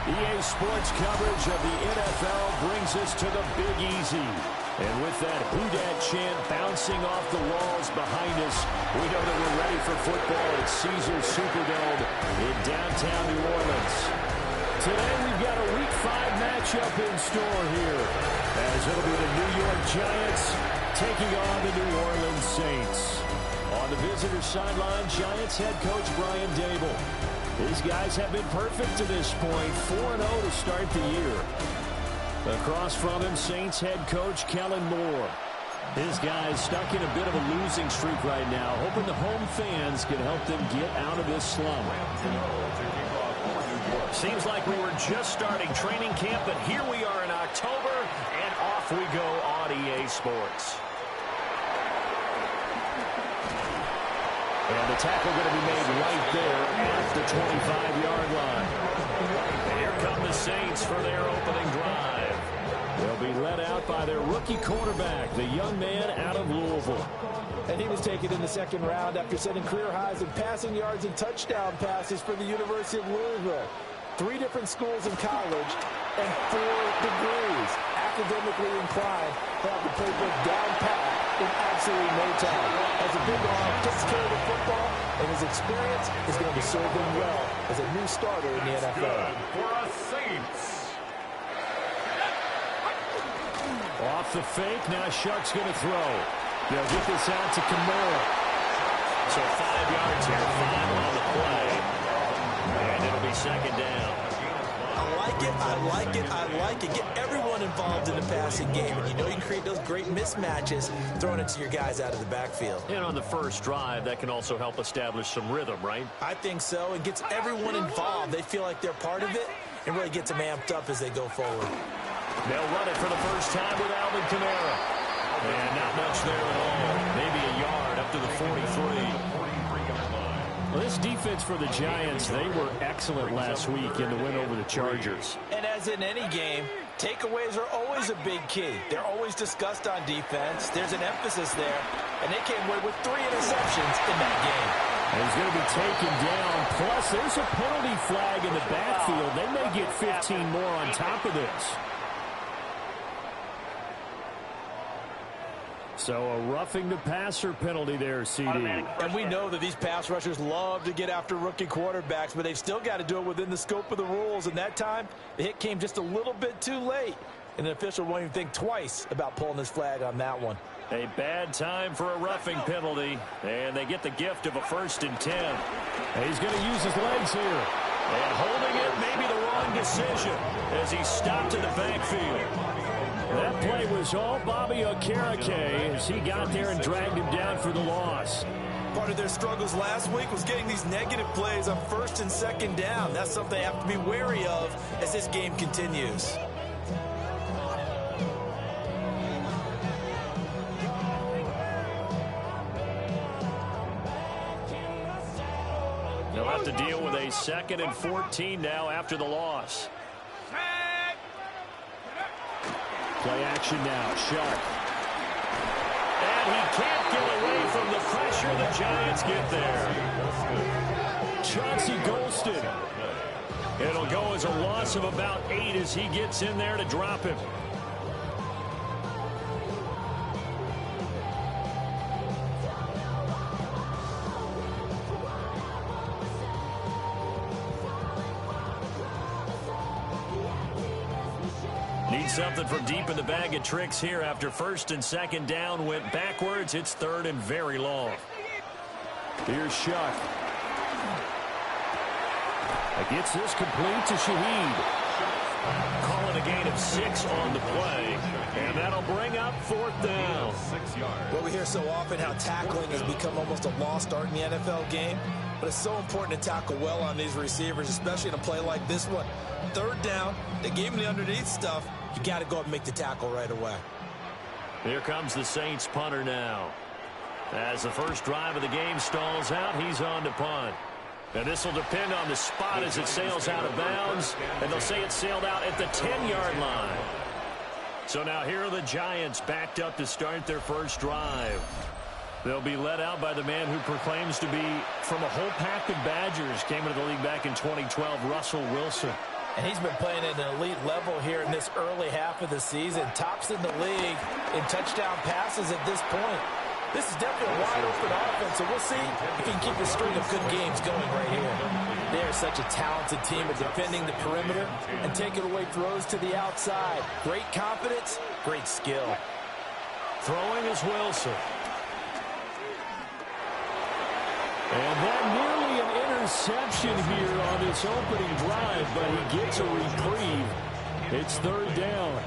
EA Sports coverage of the NFL brings us to the Big Easy. And with that "Who Dat" chant bouncing off the walls behind us, we know that we're ready for football at Caesars Superdome in downtown New Orleans. Today we've got a Week 5 matchup in store here, as it'll be the New York Giants taking on the New Orlean Saints. On the visitor sideline, Giants head coach Brian Dable. These guys have been perfect to this point, 4-0 to start the year. Across from him, Saints head coach Kellen Moore. His guys stuck in a bit of a losing streak right now, hoping the home fans can help them get out of this slump. Seems like we were just starting training camp, but here we are in October, and off we go on EA Sports. And the tackle going to be made right there at the 25-yard line. And here come the Saints for their opening drive. They'll be led out by their rookie quarterback, the young man out of Louisville. And he was taken in the second round after setting career highs in passing yards and touchdown passes for the University of Louisville. 3 different schools in college and 4 degrees. Academically inclined, have the playbook down pat in absolutely no time. Has a big arm, takes care of the football, and his experience is going to serve him well as a new starter in the NFL. For a Saints. Off the fake, now Shough's going to throw. They'll get this out to Kamara. So 5 yards here, 5 on the play. And it'll be second down. I like it. Get everyone involved in the passing game. And you know you can create those great mismatches throwing it to your guys out of the backfield. And on the first drive, that can also help establish some rhythm, right? I think so. It gets everyone involved. They feel like they're part of it and really gets them amped up as they go forward. They'll run it for the first time with Alvin Kamara. And not much there at all. Maybe a yard up to the 43. Well, this defense for the Giants, they were excellent last week in the win over the Chargers. And as in any game, takeaways are always a big key. They're always discussed on defense. There's an emphasis there, and they came away with 3 interceptions in that game. And he's going to be taken down. Plus, there's a penalty flag in the backfield. They may get 15 more on top of this. So a roughing the passer penalty there, CD. And we know that these pass rushers love to get after rookie quarterbacks, but they've still got to do it within the scope of the rules. And that time, the hit came just a little bit too late. And the official won't even think twice about pulling this flag on that one. A bad time for a roughing penalty. And they get the gift of a 1st and 10. And he's going to use his legs here. And holding it may be the wrong decision as he stopped in the backfield. That play was all Bobby Okereke as he got there and dragged him down for the loss. Part of their struggles last week was getting these negative plays on 1st and 2nd down. That's something they have to be wary of as this game continues. They'll have to deal with a 2nd and 14 now after the loss. Play action now, Shough. And he can't get away from the pressure. The Giants get there. Chauncey Golston. It'll go as a loss of about 8 as he gets in there to drop him. Need something from deep in the bag of tricks here after 1st and 2nd down went backwards. It's 3rd and very long. Here's Shough. Gets this complete to Shaheed. Calling a gain of 6 on the play. And that'll bring up 4th down. Well, we hear so often how tackling has become almost a lost art in the NFL game. But it's so important to tackle well on these receivers, especially in a play like this one. 3rd down, they gave him the underneath stuff. You got to go up and make the tackle right away. Here comes the Saints punter now. As the first drive of the game stalls out, he's on to punt. And this will depend on the spot as it sails out of bounds. And they'll say it sailed out at the 10-yard line. So now here are the Giants backed up to start their first drive. They'll be led out by the man who proclaims to be from a whole pack of Badgers. Came into the league back in 2012, Russell Wilson. And he's been playing at an elite level here in this early half of the season. Tops in the league in touchdown passes at this point. This is definitely a wide-open offense, so we'll see if he can keep a string of good games going right here. They're such a talented team at defending the perimeter and taking away throws to the outside. Great confidence, great skill. Throwing is Wilson. And that nearly an interception here on this opening drive, but he gets a reprieve. It's third down.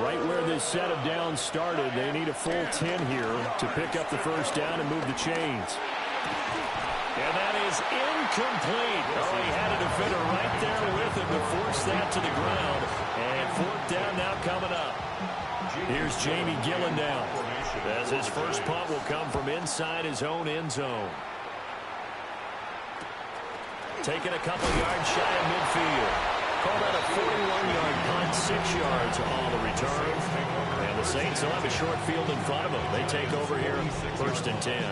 Right where this set of downs started, they need a full 10 here to pick up the first down and move the chains. And that is incomplete. Oh, he had a defender right there with him to force that to the ground. And fourth down now coming up. Here's Jamie Gillen now, as his first punt will come from inside his own end zone. Taking a couple yards shy of midfield. Call that a 41-yard punt, 6 yards on the return. And the Saints will have a short field in front of them. They take over here, first and 10.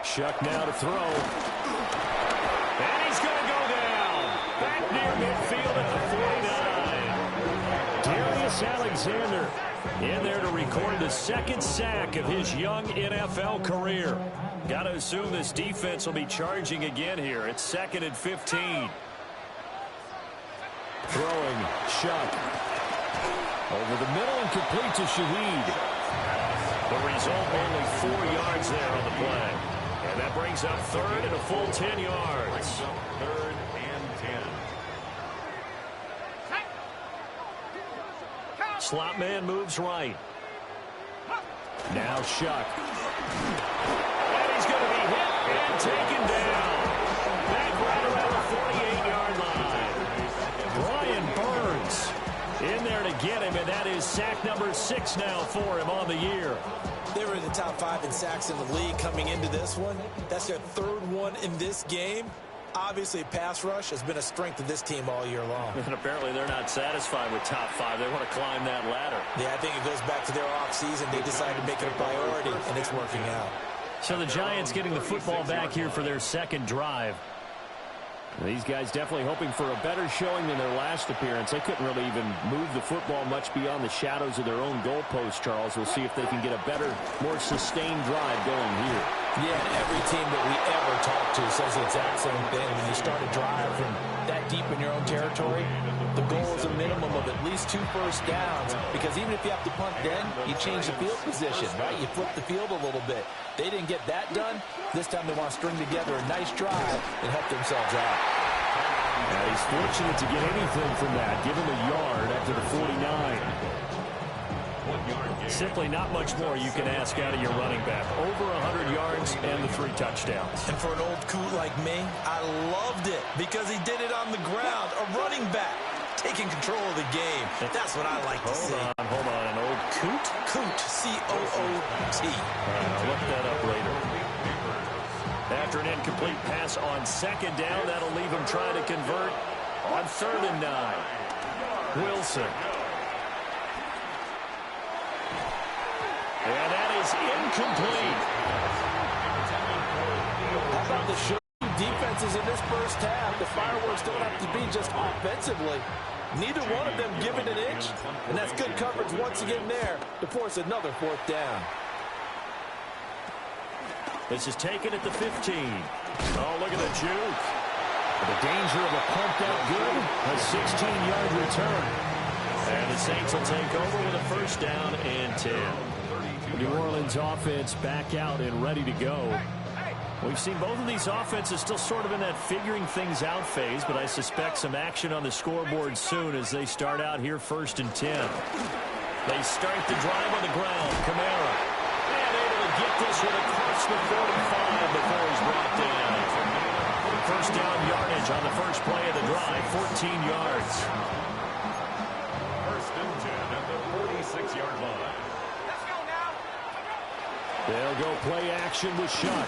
Shough now to throw. And he's going to go down. Back near midfield at the 49. Darius Alexander in there to record the second sack of his young NFL career. Got to assume this defense will be charging again here. It's 2nd and 15. Throwing, Shough. Over the middle and complete to Shaheed. The result, only 4 yards there on the play. And that brings up third and a full 10 yards. Third and 10. Slot man moves right. Now Shough. And he's going to be hit and taken down. Back right around the 48-yard line. Brian Burns in there to get him, and that is sack number 6 now for him on the year. They were in the top 5 in sacks in the league coming into this one. That's their third one in this game. Obviously, pass rush has been a strength of this team all year long. And apparently they're not satisfied with top 5. They want to climb that ladder. Yeah, I think it goes back to their offseason. They decided to make it a priority, and it's working out. So the Giants getting the football back here for their second drive. These guys definitely hoping for a better showing than their last appearance. They couldn't really even move the football much beyond the shadows of their own goalpost, Charles. We'll see if they can get a better, more sustained drive going here. Yeah, and every team that we ever talk to says the exact same thing. When you start a drive from that deep in your own territory, the goal is a minimum of at least 2 first downs, because even if you have to punt then, you change the field position, right? You flip the field a little bit. They didn't get that done. This time they want to string together a nice drive and help themselves out. Now he's fortunate to get anything from that. Give him a yard after the 49. Simply not much more you can ask out of your running back. Over 100 yards and the 3 touchdowns. And for an old coot like me, I loved it because he did it on the ground. A running back taking control of the game. That's what I like to see. Hold on. An old coot? Coot, C-O-O-T. I'll look that up later. After an incomplete pass on second down, that'll leave him trying to convert on 3rd and 9. Wilson. And that is incomplete. How about the show defenses in this first half? The fireworks don't have to be just offensively. Neither one of them give it an inch, and that's good coverage once again there to force another 4th down. This is taken at the 15. Oh, look at the juke. The danger of a pumped out good, a 16-yard return. And the Saints will take over with a first down and 10. The New Orleans offense back out and ready to go. We've seen both of these offenses still sort of in that figuring things out phase, but I suspect some action on the scoreboard soon as they start out here 1st and 10. They start the drive on the ground. Kamara. And able to get this one across the 45 before he's brought down. First down yardage on the first play of the drive, 14 yards. 1st and 10 at the 46-yard line. They'll go play action with Shough.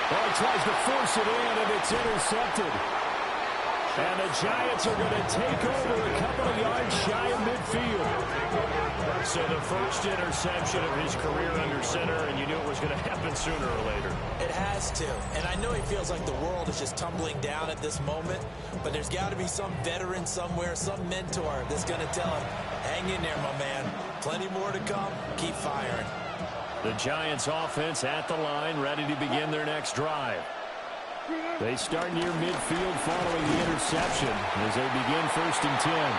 Oh, he tries to force it in, and it's intercepted. And the Giants are going to take over a couple of yards shy of midfield. So the first interception of his career under center, and you knew it was going to happen sooner or later. It has to. And I know he feels like the world is just tumbling down at this moment, but there's got to be some veteran somewhere, some mentor that's going to tell him, hang in there, my man. Plenty more to come. Keep firing. The Giants offense at the line, ready to begin their next drive. They start near midfield following the interception as they begin 1st and 10.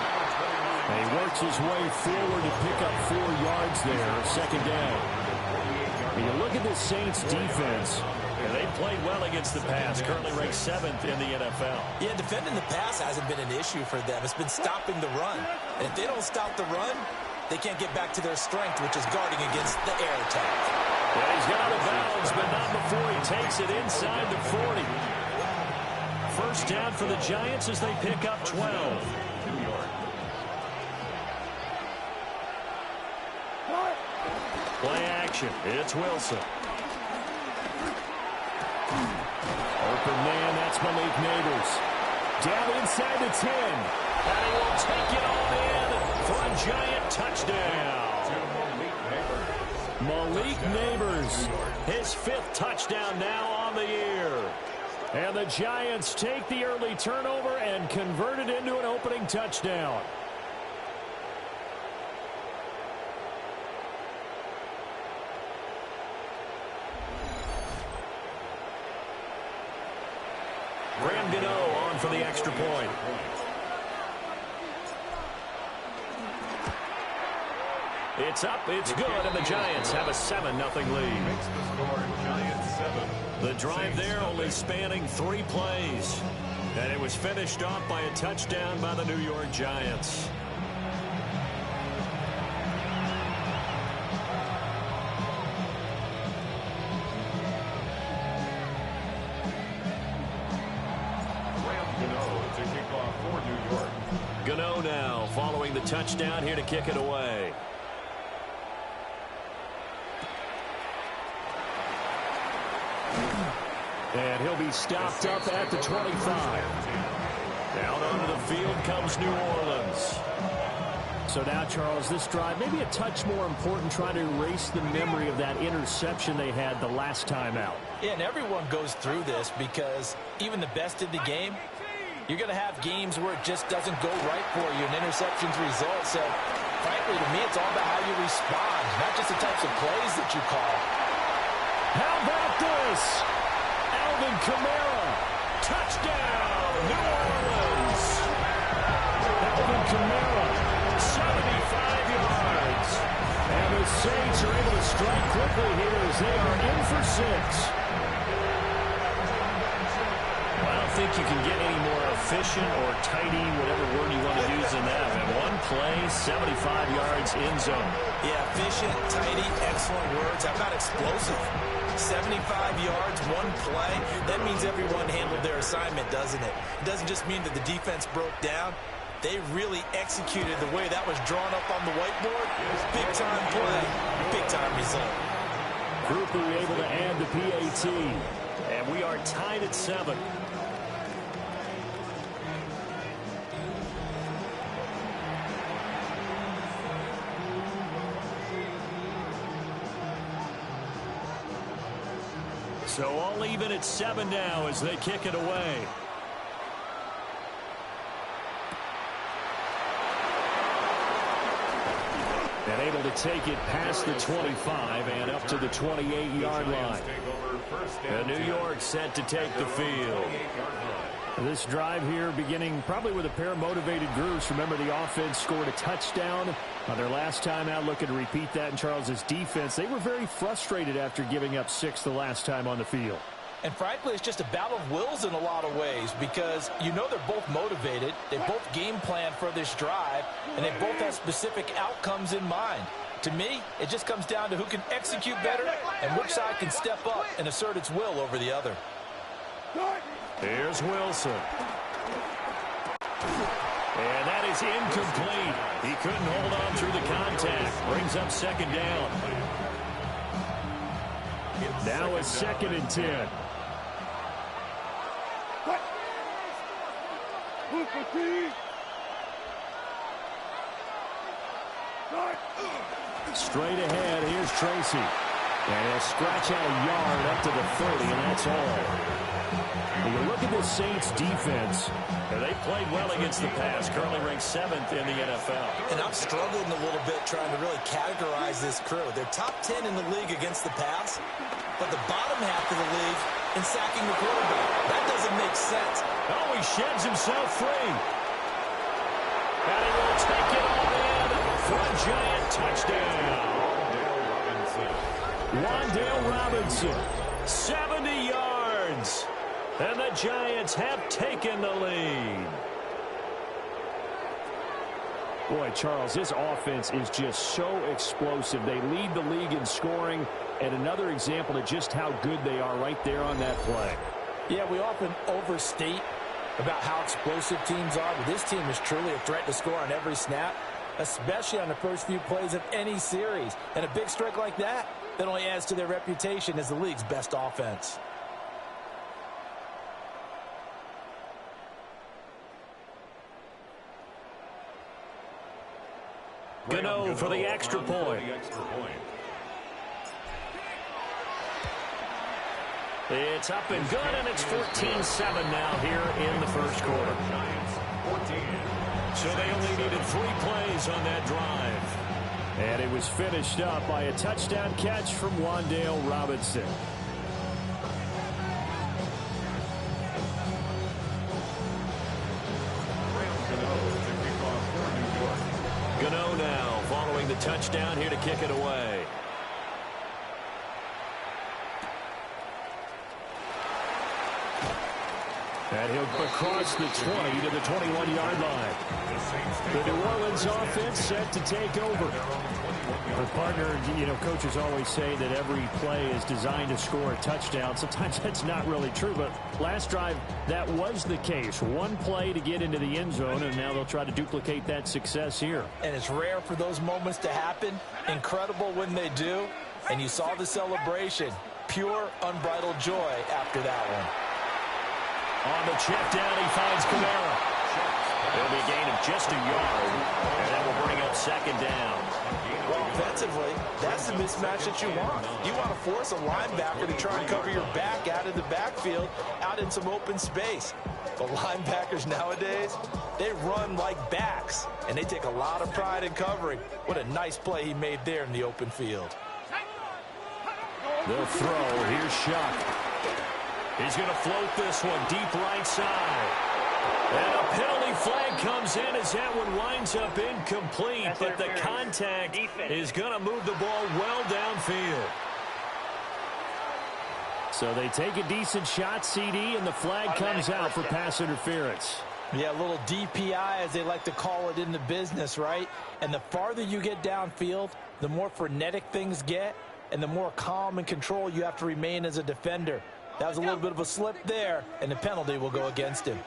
He works his way forward to pick up 4 yards there, 2nd down. When you look at this Saints defense, and they played well against the pass, currently ranked 7th in the NFL. Yeah, defending the pass hasn't been an issue for them. It's been stopping the run. And if they don't stop the run, they can't get back to their strength, which is guarding against the air attack. Well, he's got out of bounds, but not before he takes it inside the 40. First down for the Giants as they pick up 12. Play action. It's Wilson. Open man, that's Malik Neighbors. Down inside the 10. And he will take it all in for a Giant touchdown. Malik Neighbors, His 5th touchdown now on the year. and the Giants take the early turnover and convert it into an opening touchdown. Graham Gano on for the extra point. It's up, it's good, and the Giants have a 7-0 lead. Makes the score Giants 7. The drive there only spanning 3 plays. And it was finished off by a touchdown by the New York Giants. Gano now following the touchdown here to kick it away. And he'll be stopped up at the 25. Down onto the field comes New Orleans. So now, Charles, this drive maybe a touch more important, trying to erase the memory of that interception they had the last time out. Yeah, and everyone goes through this because even the best in the game, you're going to have games where it just doesn't go right for you, and interceptions result. So, frankly, to me, it's all about how you respond, not just the types of plays that you call. How about this? Alvin Kamara. Touchdown, New Orleans. Alvin Kamara. 75 yards. And the Saints are able to strike quickly here as they are in for 6. Well, I don't think you can get any more efficient or tidy, whatever word you want to use in that. And one play, 75 yards in zone. Yeah, efficient, tidy, excellent words. How about explosive? 75 yards, one play. That means everyone handled their assignment, doesn't it? It doesn't just mean that the defense broke down. They really executed the way that was drawn up on the whiteboard. Big-time play, big-time result. Group will be able to add the PAT. And we are tied at 7. So all even at 7 now as they kick it away. And able to take it past the 25 and up to the 28-yard line. And New York set to take the field. This drive here beginning probably with a pair of motivated groups. Remember, the offense scored a touchdown on their last time out, looking to repeat that in Charles's defense. They were very frustrated after giving up 6 the last time on the field. And frankly, it's just a battle of wills in a lot of ways because you know they're both motivated. They both game plan for this drive, and they both have specific outcomes in mind. To me, it just comes down to who can execute better and which side can step up and assert its will over the other. Here's Wilson. And that is incomplete. He couldn't hold on through the contact. Brings up 2nd down. Now a 2nd and 10. Straight ahead, here's Tracy. And he'll scratch out a yard up to the 30, and that's all. When you look at the Saints defense, they played well against the pass, currently ranked 7th in the NFL. And I'm struggling a little bit trying to really categorize this crew. They're top 10 in the league against the pass, but the bottom half of the league in sacking the quarterback. That doesn't make sense. Oh, he sheds himself free. And he will take it all in for a giant touchdown. Wan'Dale Robinson, 70 yards. And the Giants have taken the lead. Boy, Charles, this offense is just so explosive. They lead the league in scoring, and another example of just how good they are right there on that play. Yeah, we often overstate about how explosive teams are, but this team is truly a threat to score on every snap, especially on the first few plays of any series. And a big strike like that only adds to their reputation as the league's best offense. Gano for the extra point. It's up and good, and it's 14-7 now here in the first quarter. So they only needed 3 plays on that drive. And it was finished up by a touchdown catch from Wan'Dale Robinson. Gano now following the touchdown here to kick it away. And he'll across the 20 to the 21-yard line. The New Orleans offense set to take over. But partner, you know, coaches always say that every play is designed to score a touchdown. Sometimes that's not really true, but last drive, that was the case. One play to get into the end zone, and now they'll try to duplicate that success here. And it's rare for those moments to happen. Incredible when they do. And you saw the celebration. Pure, unbridled joy after that one. On the check down, he finds Kamara. It'll be a gain of just a yard, and that will bring up second down. Well, offensively, that's the mismatch that you want. You want to force a linebacker to try and cover your back out of the backfield, out in some open space. But linebackers nowadays, they run like backs, and they take a lot of pride in covering. What a nice play he made there in the open field. They'll throw. Here's Shough. He's going to float this one deep right side. And a penalty flag comes in as that one winds up incomplete. But the contact is going to move the ball well downfield. So they take a decent shot, CD, and the flag comes out for pass interference. Yeah, a little DPI, as they like to call it in the business, right? And the farther you get downfield, the more frenetic things get, and the more calm and control you have to remain as a defender. That was a little bit of a slip there, and the penalty will go against him.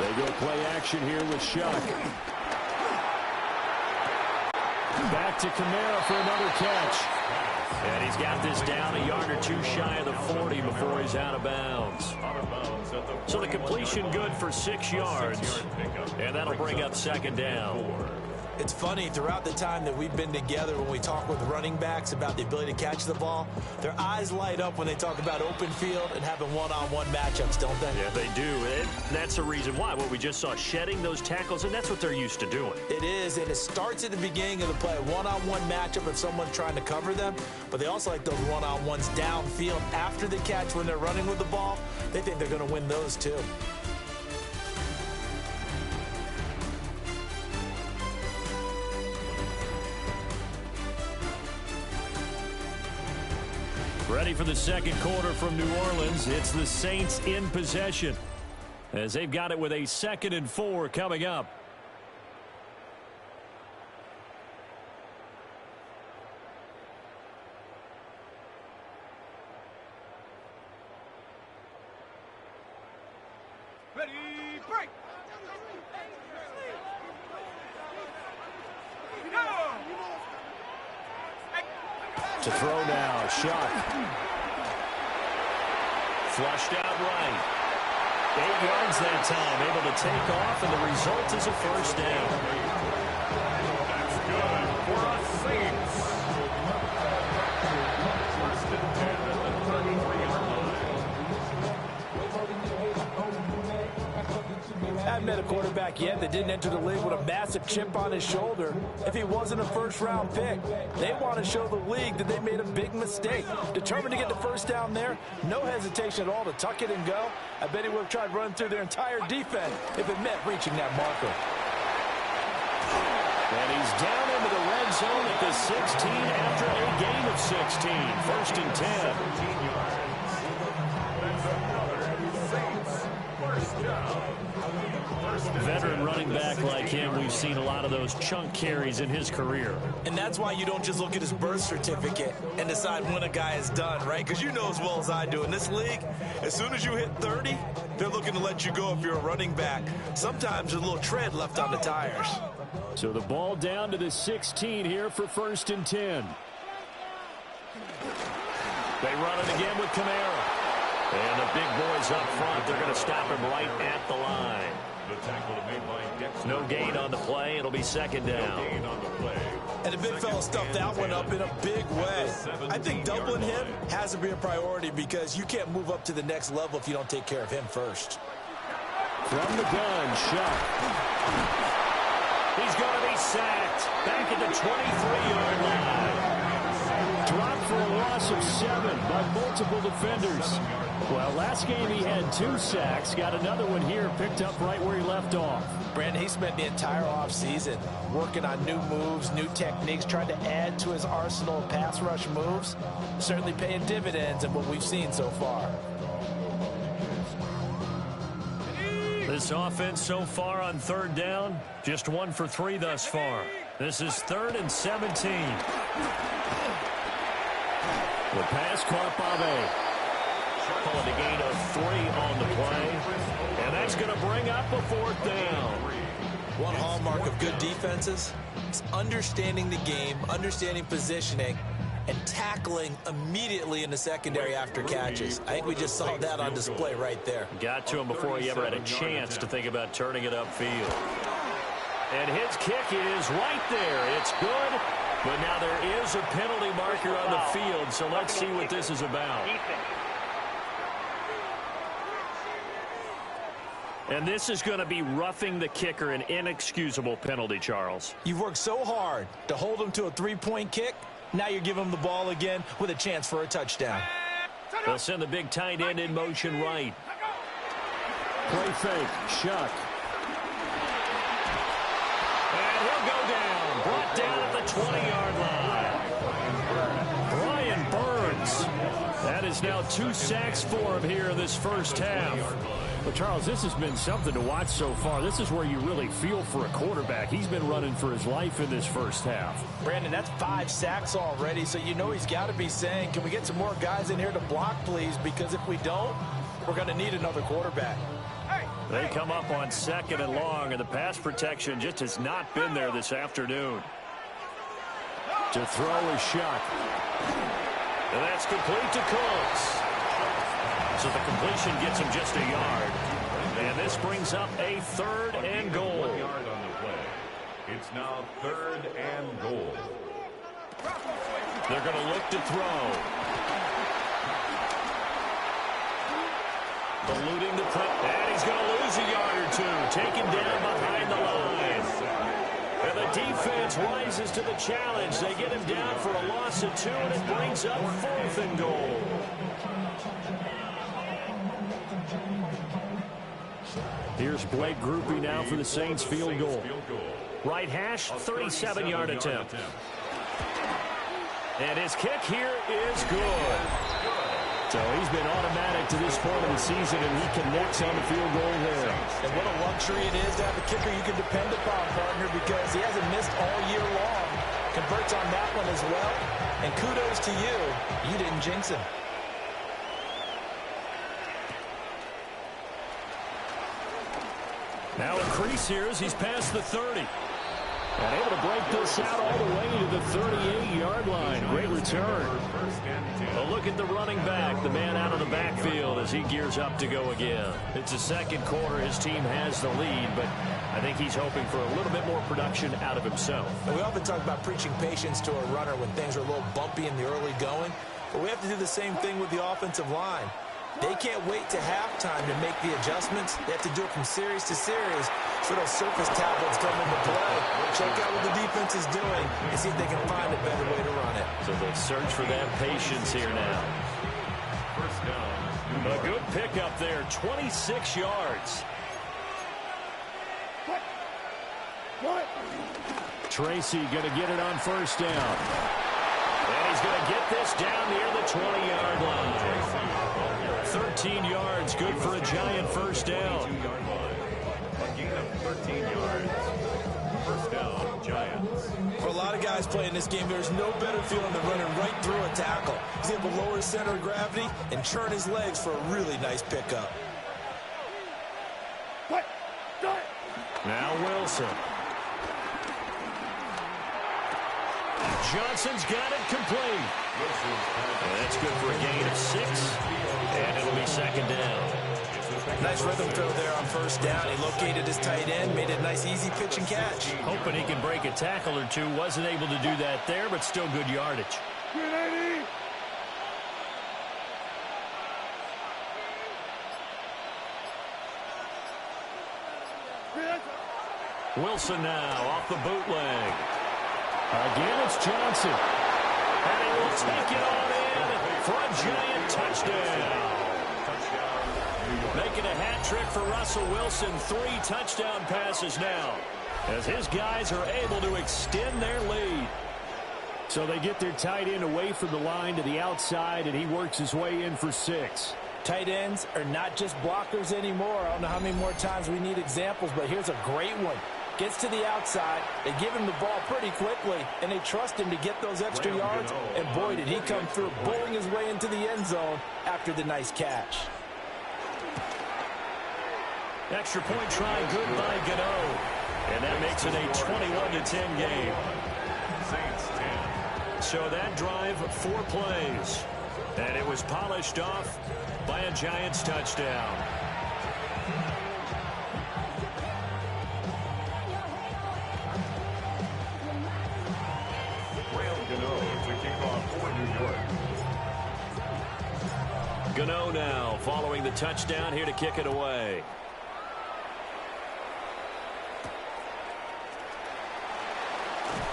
They go play action here with Shough. Back to Kamara for another catch. And he's got this down a yard or two shy of the 40 before he's out of bounds. So the completion good for 6 yards. And that'll bring up second down. It's funny, throughout the time that we've been together, when we talk with running backs about the ability to catch the ball, their eyes light up when they talk about open field and having one-on-one matchups, don't they? Yeah, they do. And that's the reason why. What we just saw, shedding those tackles, and that's what they're used to doing. It is, and it starts at the beginning of the play, one-on-one matchup if someone's trying to cover them, but they also like those one-on-ones downfield after the catch when they're running with the ball. They think they're going to win those too. Ready for the second quarter from New Orleans. It's the Saints in possession as they've got it with a 2nd and 4 coming up. Ready, break. To throw now, Shough. Flushed out right. 8 yards that time, able to take off, and the result is a first down. That's good for a Saints. First and 10 at the 33-yard line. I haven't met a quarterback yet that didn't enter the league with a massive chip on his shoulder if he wasn't a first-round pick. They want to show the league that they made a big mistake. Determined to get the first down there, no hesitation at all to tuck it and go. I bet he would have tried running through their entire defense if it meant reaching that marker. And he's down into the red zone at the 16 after a gain of 16. First and 10. 17 yards. That's another Saints first down. Veteran running back like him, we've seen a lot of those chunk carries in his career. And that's why you don't just look at his birth certificate and decide when a guy is done, right? Because you know as well as I do, in this league, as soon as you hit 30, they're looking to let you go if you're a running back. Sometimes there's a little tread left on the tires. So the ball down to the 16 here for first and 10. They run it again with Kamara. And the big boys up front, they're going to stop him right at the line. The tackle made by Dexter. No gain on the play. It'll be second down. No gain on the play. And the big fella stuffed that one up in a big way. I think doubling him has to be a priority because you can't move up to the next level if you don't take care of him first. From the gun, Shough. He's going to be sacked. Back at the 23-yard line. Dropped for a loss of 7 by multiple defenders. Well, last game he had 2 sacks. Got another one here, picked up right where he left off. Brandon, he spent the entire offseason working on new moves, new techniques, trying to add to his arsenal of pass rush moves. Certainly paying dividends in what we've seen so far. This offense so far on third down, just 1 for 3 thus far. This is 3rd and 17. The pass caught Bave. Calling a gain of 3 on the play. And that's going to bring up a 4th down. One hallmark of good defenses is understanding the game, understanding positioning, and tackling immediately in the secondary after catches. I think we just saw that on display right there. Got to him before he ever had a chance to think about turning it upfield. And his kick is right there. It's good, but now there is a penalty marker on the field, so let's see what this is about. And this is going to be roughing the kicker, an inexcusable penalty, Charles. You've worked so hard to hold him to a 3-point kick. Now you're giving him the ball again with a chance for a touchdown. They'll send the big tight end in motion right. Play fake, Shough. And he'll go down. Brought down at the 20-yard line. Brian Burns. That is now 2 sacks for him here in this first half. Well, Charles, this has been something to watch so far. This is where you really feel for a quarterback. He's been running for his life in this first half. Brandon, that's 5 sacks already, so you know he's got to be saying, can we get some more guys in here to block, please? Because if we don't, we're going to need another quarterback. They come up on 2nd and long, and the pass protection just has not been there this afternoon. To throw is Shough. And that's complete to Cooks. So the completion gets him just a yard. And this brings up a 3rd and goal. 1 yard on the play. It's now 3rd and goal. They're going to look to throw. Eluding the press. And he's going to lose a yard or 2. Taken down behind the line. And the defense rises to the challenge. They get him down for a loss of 2, and it brings up 4th and goal. Here's Blake Groupie now for the Saints field goal. Right hash, 37-yard attempt. And his kick here is good. So he's been automatic to this point of the season, and he connects on the field goal there. And what a luxury it is to have a kicker you can depend upon, partner, because he hasn't missed all year long. Converts on that one as well. And kudos to you. You didn't jinx him. Now increase here as he's past the 30. And able to break this out all the way to the 38-yard line. Great return. Well, look at the running back, the man out of the backfield as he gears up to go again. It's the second quarter. His team has the lead, but I think he's hoping for a little bit more production out of himself. And we often talk about preaching patience to a runner when things are a little bumpy in the early going, but we have to do the same thing with the offensive line. They can't wait to halftime to make the adjustments. They have to do it from series to series so those surface tablets come into play. Check out what the defense is doing and see if they can find a better way to run it. So they'll search for that patience here now. First down. A good pickup there, 26 yards. Tracy going to get it on first down. And he's going to get this down near the 20-yard line. 13 yards, good for a Giant first down. A gain of 13 yards. First down, Giants. For a lot of guys playing this game, there's no better feeling than running right through a tackle. He's able to lower his center of gravity and turn his legs for a really nice pickup. Now Wilson. Johnson's got it complete. And that's good for a gain of 6. And it'll be second down. Nice rhythm throw there on first down. He located his tight end, made it a nice easy pitch and catch. Hoping he can break a tackle or two. Wasn't able to do that there, but still good yardage. Wilson now off the bootleg. Again, it's Johnson. And he will take it on in for a Giant touchdown. Making a hat trick for Russell Wilson. 3 touchdown passes now as his guys are able to extend their lead. So they get their tight end away from the line to the outside, and he works his way in for 6. Tight ends are not just blockers anymore. I don't know how many more times we need examples, but here's a great one. Gets to the outside, they give him the ball pretty quickly, and they trust him to get those extra yards, and boy, did he come through, bowling his way into the end zone after the nice catch. Extra point try, good by Gano. And that makes it a 21-10 game. Saints 10. So that drive, 4 plays. And it was polished off by a Giants touchdown. Gano now following the touchdown here to kick it away.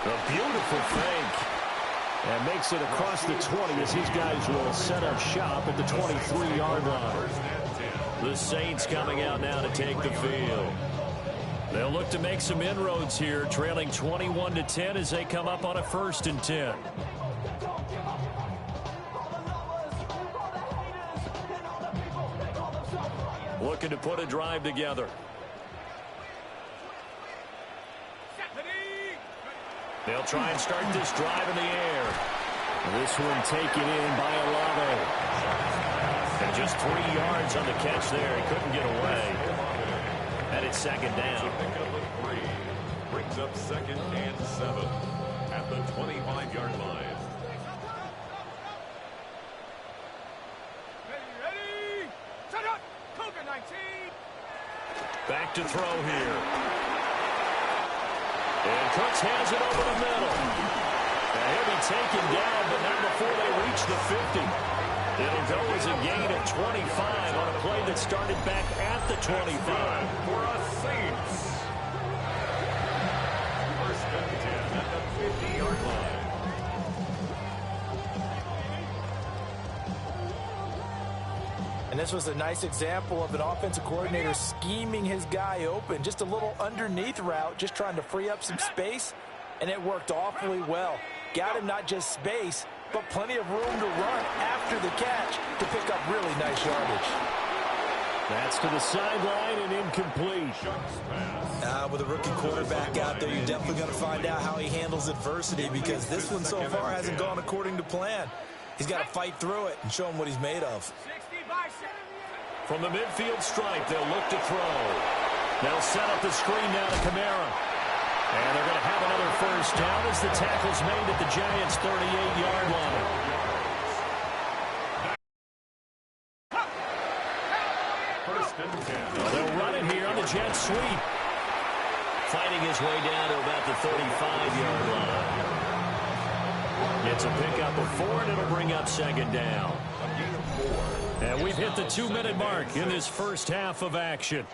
A beautiful fake. And makes it across the 20 as these guys will set up shop at the 23-yard line. The Saints coming out now to take the field. They'll look to make some inroads here, trailing 21-10 as they come up on a 1st and 10. Looking to put a drive together. They'll try and start this drive in the air. This one taken in by Olave. And just 3 yards on the catch there. He couldn't get away. And it's second down. Pickup of 3 brings up 2nd and 7 at the 25-yard line. Back to throw here. And Cooks has it over the middle. And he'll be taken down, but not before they reach the 50. It'll go as a gain of 25 on a play that started back at the 25. For us Saints. 1st and 10 at the 50-yard line. And this was a nice example of an offensive coordinator scheming his guy open. Just a little underneath route, just trying to free up some space, and it worked awfully well. Got him not just space, but plenty of room to run after the catch to pick up really nice yardage. That's to the sideline and incomplete. With a rookie quarterback out there, you're definitely going to find out how he handles adversity, because this one so far hasn't gone according to plan. He's got to fight through it and show him what he's made of. From the midfield stripe, they'll look to throw. They'll set up the screen down to Kamara. And they're going to have another first down as the tackle's made at the Giants' 38-yard line. They'll run it here on the jet sweep. Fighting his way down to about the 35-yard line. It's a pickup of 4, and it'll bring up second down. And we've hit the 2-minute mark in this first half of action.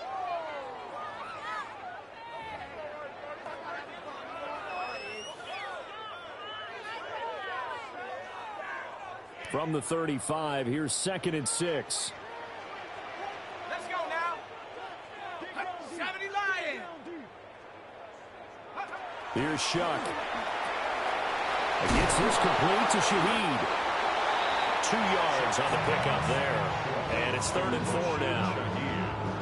From the 35, here's 2nd and 6. Let's go now. 70 Lions. Here's Shough. Gets this complete to Shaheed. 2 yards on the pickup there. And it's 3rd and 4 now.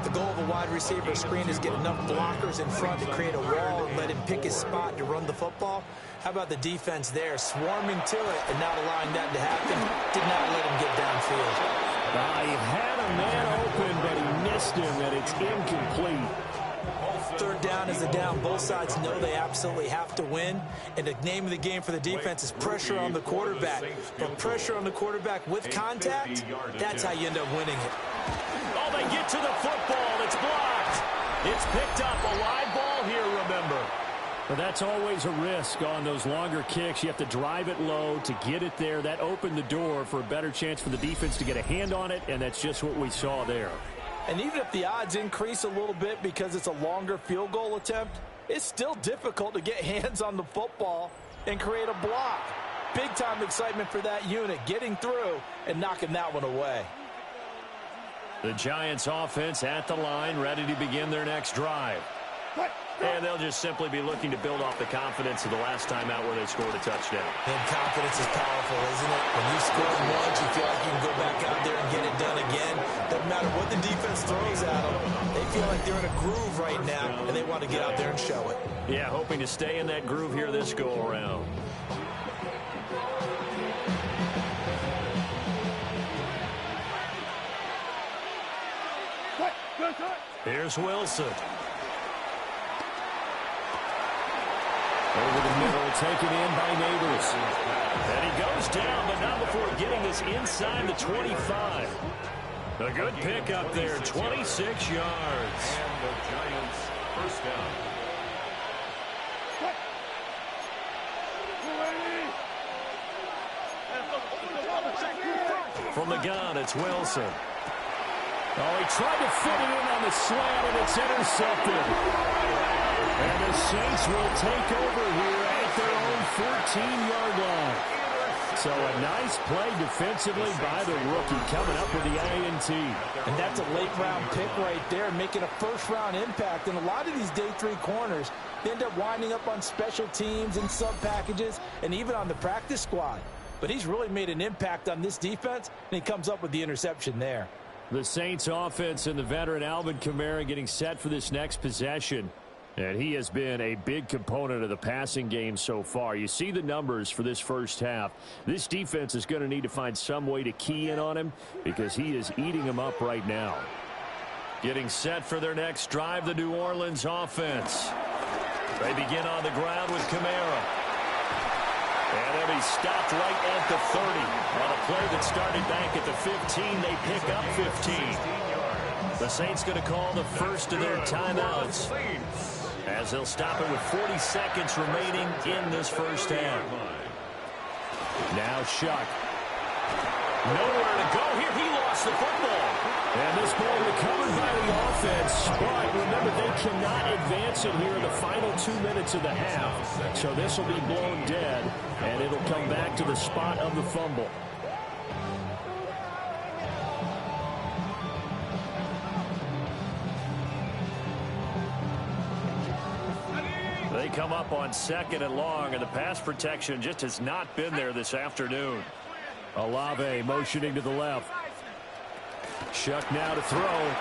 The goal of a wide receiver screen is get enough blockers in front to create a wall and let him pick his spot to run the football. How about the defense there, swarming to it and not allowing that to happen? Did not let him get downfield. He had a man open, but he missed him, and it's incomplete. 3rd down is a down. Both sides know they absolutely have to win. And the name of the game for the defense is pressure on the quarterback. But pressure on the quarterback with contact, that's how you end up winning it. Oh, they get to the football. It's blocked. It's picked up. A live ball here, remember. But that's always a risk on those longer kicks. You have to drive it low to get it there. That opened the door for a better chance for the defense to get a hand on it, and that's just what we saw there. And even if the odds increase a little bit because it's a longer field goal attempt, it's still difficult to get hands on the football and create a block. Big-time excitement for that unit, getting through and knocking that one away. The Giants offense at the line, ready to begin their next drive. And they'll just simply be looking to build off the confidence of the last time out where they scored a touchdown. And confidence is powerful, isn't it? When you score once, you feel like you can go back out there and get it done again. Doesn't matter what the defense throws at them. They feel like they're in a groove right now, and they want to get out there and show it. Yeah, hoping to stay in that groove here this go-around. Here's Wilson. Over the middle, taken in by Neighbors. And he goes down, but not before getting this inside the 25. A good pick up there, 26 yards. And the Giants first down. From the gun, it's Wilson. Oh, he tried to fit it in on the slant, and it's intercepted. And the Saints will take over here at their own 14-yard line. So a nice play defensively by the rookie coming up with the INT. And that's a late-round pick right there, making a first-round impact. And a lot of these day 3 corners, they end up winding up on special teams and sub-packages and even on the practice squad. But he's really made an impact on this defense, and he comes up with the interception there. The Saints offense and the veteran Alvin Kamara getting set for this next possession. And he has been a big component of the passing game so far. You see the numbers for this first half. This defense is going to need to find some way to key in on him because he is eating them up right now. Getting set for their next drive, the New Orleans offense. They begin on the ground with Kamara. And then he's stopped right at the 30. On a play that started back at the 15, they pick up 15. The Saints going to call the first of their timeouts, as they'll stop it with 40 seconds remaining in this first half. Now Shough. Nowhere to go here. He lost the football. And this ball recovered by the offense. But remember, they cannot advance it here in the final 2 minutes of the half. So this will be blown dead, and it'll come back to the spot of the fumble. They come up on 2nd and long, and the pass protection just has not been there this afternoon. Olave motioning to the left. Shough now to throw.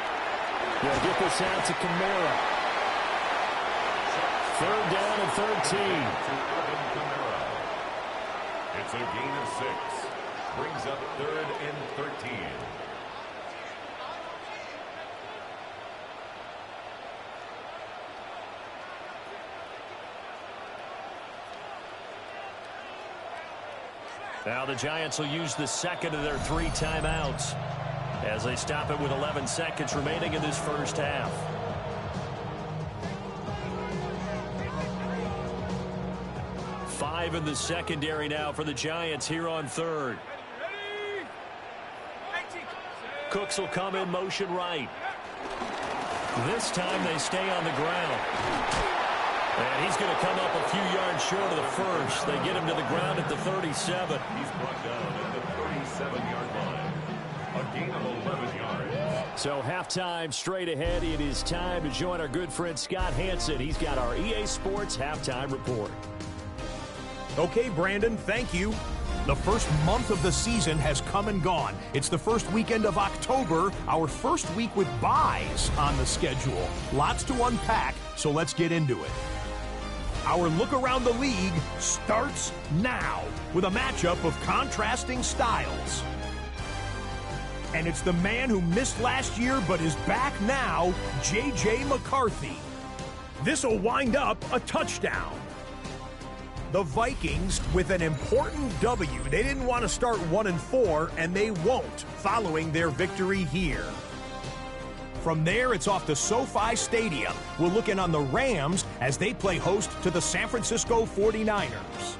They'll get this out to Kamara. 3rd down and 13. It's a gain of 6. Brings up 3rd and 13. Now the Giants will use the second of their 3 timeouts as they stop it with 11 seconds remaining in this first half. Five in the secondary now for the Giants here on third. Cooks will come in motion right. This time they stay on the ground. And he's going to come up a few yards short of the first. They get him to the ground at the 37. He's brought down at the 37-yard line. A gain of 11 yards. So halftime straight ahead. It is time to join our good friend Scott Hansen. He's got our EA Sports halftime report. Okay, Brandon, thank you. The first month of the season has come and gone. It's the first weekend of October, our first week with byes on the schedule. Lots to unpack, so let's get into it. Our look around the league starts now with a matchup of contrasting styles. And it's the man who missed last year but is back now, J.J. McCarthy. This'll wind up a touchdown. The Vikings with an important W. They didn't want to start 1-4, and they won't following their victory here. From there, it's off to SoFi Stadium. We'll look in on the Rams as they play host to the San Francisco 49ers.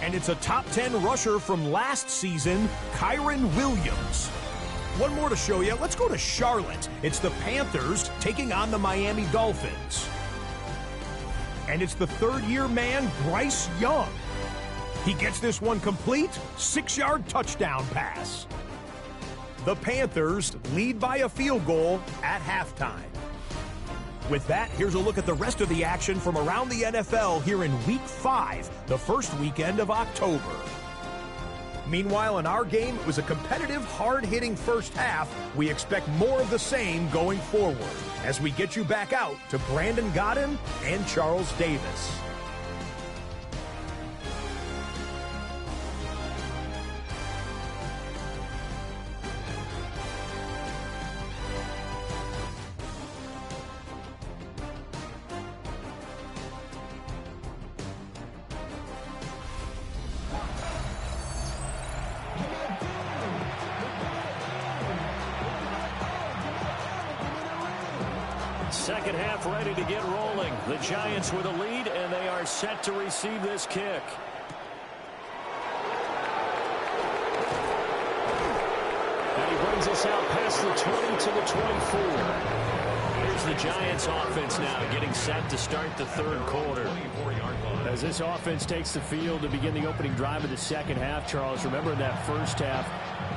And it's a top 10 rusher from last season, Kyren Williams. One more to show you. Let's go to Charlotte. It's the Panthers taking on the Miami Dolphins. And it's the third-year man, Bryce Young. He gets this one complete, 6-yard touchdown pass. The Panthers lead by a field goal at halftime. With that, here's a look at the rest of the action from around the NFL here in Week 5, the first weekend of October. Meanwhile, in our game, it was a competitive, hard-hitting first half. We expect more of the same going forward as we get you back out to Brandon Godden and Charles Davis. Second half ready to get rolling. The Giants with a lead, and they are set to receive this kick. And he brings us out past the 20 to the 24. Here's the Giants offense now getting set to start the third quarter. As this offense takes the field to begin the opening drive of the second half, Charles, remember in that first half,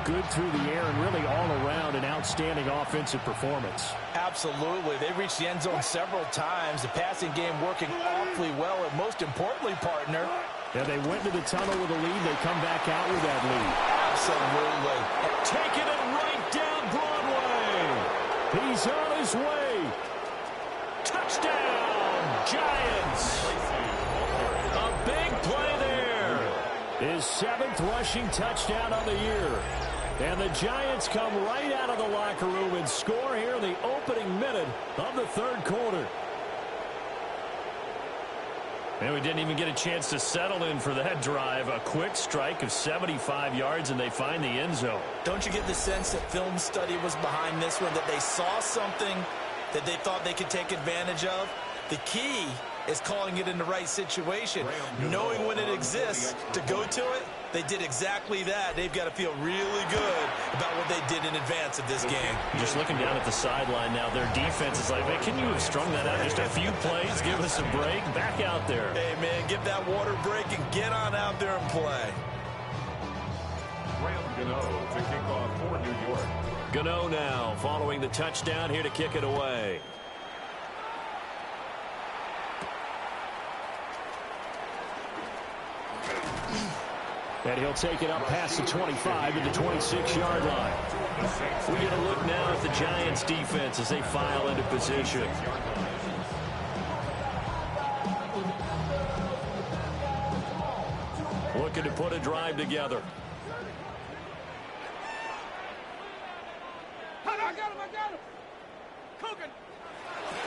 good through the air and really all around an outstanding offensive performance. Absolutely. They reached the end zone several times. The passing game working awfully well, and most importantly, partner. Yeah, they went to the tunnel with a lead. They come back out with that lead. Absolutely. Taking it right down Broadway. He's on his way. Touchdown, Giants. A big play there. His 7th rushing touchdown of the year. And the Giants come right out of the locker room and score here in the opening minute of the third quarter. And we didn't even get a chance to settle in for that drive. A quick strike of 75 yards, and they find the end zone. Don't you get the sense that film study was behind this one, that they saw something that they thought they could take advantage of? The key is calling it in the right situation, knowing when it exists to go to it. They did exactly that. They've got to feel really good about what they did in advance of this game. Just looking down at the sideline now, their defense is like, man, can you have strung that out just a few plays? Give us a break. Back out there. Hey, man, give that water break and get on out there and play. Gano to kick off for New York. Gano now following the touchdown here to kick it away. And he'll take it up past the 25 to the 26-yard line. We get a look now at the Giants defense as they file into position. Looking to put a drive together. I got him. Cooking.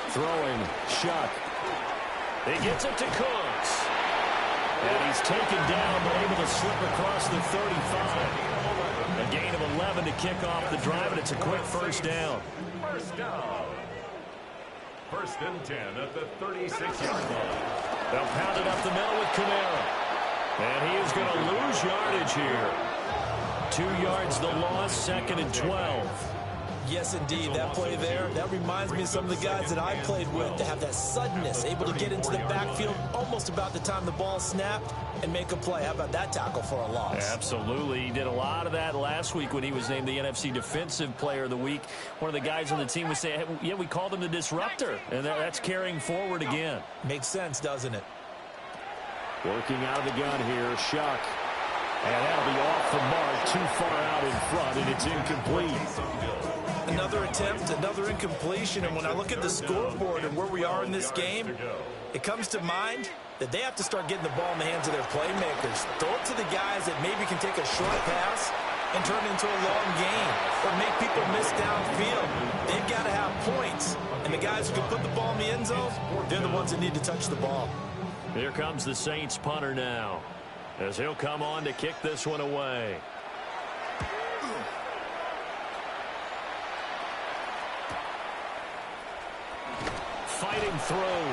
Throwing, Shough. He gets it to Cooks. And he's taken down, but able to slip across the 35. A gain of 11 to kick off the drive, and it's a quick first down. First down. First and 10 at the 36-yard line. They'll pound it up the middle with Kamara. And he is going to lose yardage here. 2 yards the loss, second and 12. Yes, indeed. That play there, that reminds me of some of the guys that I played with to have that suddenness, able to get into the backfield almost about the time the ball snapped and make a play. How about that tackle for a loss? Absolutely. He did a lot of that last week when he was named the NFC Defensive Player of the Week. One of the guys on the team would say, hey, yeah, we called him the disruptor, and that's carrying forward again. Makes sense, doesn't it? Working out of the gun here, Shough. And that'll be off the mark, too far out in front, and it's incomplete. Another attempt, another incompletion, and when I look at the scoreboard and where we are in this game, it comes to mind that they have to start getting the ball in the hands of their playmakers. Throw it to the guys that maybe can take a short pass and turn it into a long game or make people miss downfield. They've got to have points, and the guys who can put the ball in the end zone, they're the ones that need to touch the ball. Here comes the Saints punter now, as he'll come on to kick this one away. Fighting through.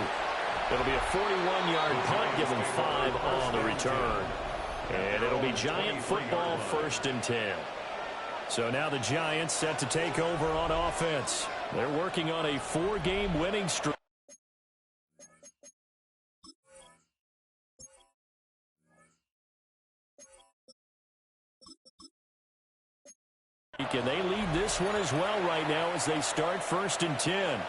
It'll be a 41-yard punt, give him 5 on the return. And it'll be Giant football, first and 10. So now the Giants set to take over on offense. They're working on a 4-game winning streak. And they lead this one as well right now as they start first and 10.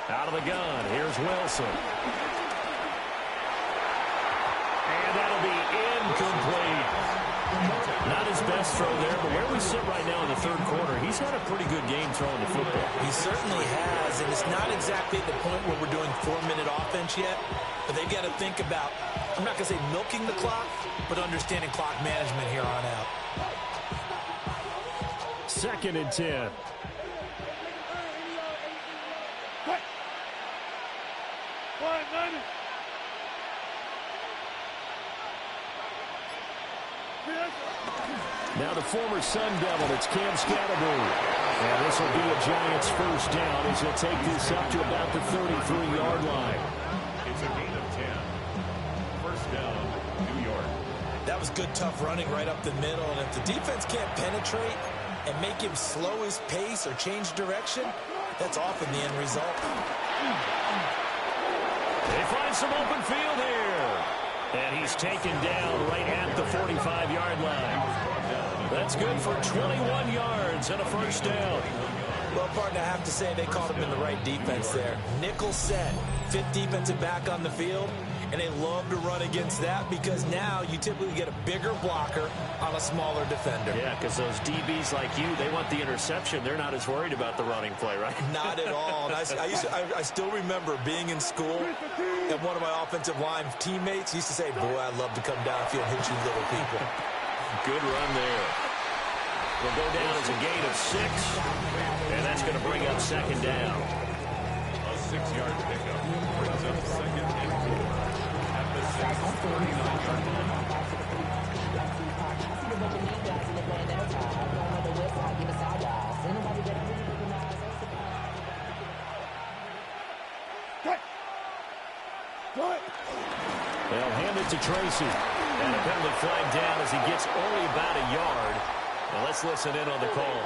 Out of the gun, here's Wilson. And that'll be incomplete. Not his best throw there, but where we sit right now in the third quarter, he's had a pretty good game throwing the football. He certainly has, and it's not exactly at the point where we're doing 4-minute offense yet, but they've got to think about, I'm not going to say milking the clock, but understanding clock management here on out. Second and 10. Now the former Sun Devil, it's Cam Scatterbury. And this will be a Giants first down as he'll take this up to about the 33-yard line. It's a gain of 10. First down, New York. That was good, tough running right up the middle. And if the defense can't penetrate and make him slow his pace or change direction, that's often the end result. They find some open field here. And he's taken down right at the 45-yard line. That's good for 21 yards and a first down. Well, partner, I have to say they called him in the right defense there. Nickel set, 5th defensive back on the field, and they love to run against that because now you typically get a bigger blocker on a smaller defender. Yeah, because those DBs like you, they want the interception. They're not as worried about the running play, right? Not at all. And I still remember being in school, and one of my offensive line teammates used to say, boy, I'd love to come downfield and hit you little people. Good run there. Will go down as a gain of 6, and that's going to bring up second down. A 6-yard pickup brings up second and 4 at the 39-yard line. They'll hand it to Tracy. And a penalty flag down as he gets only about a yard. Now let's listen in on the call.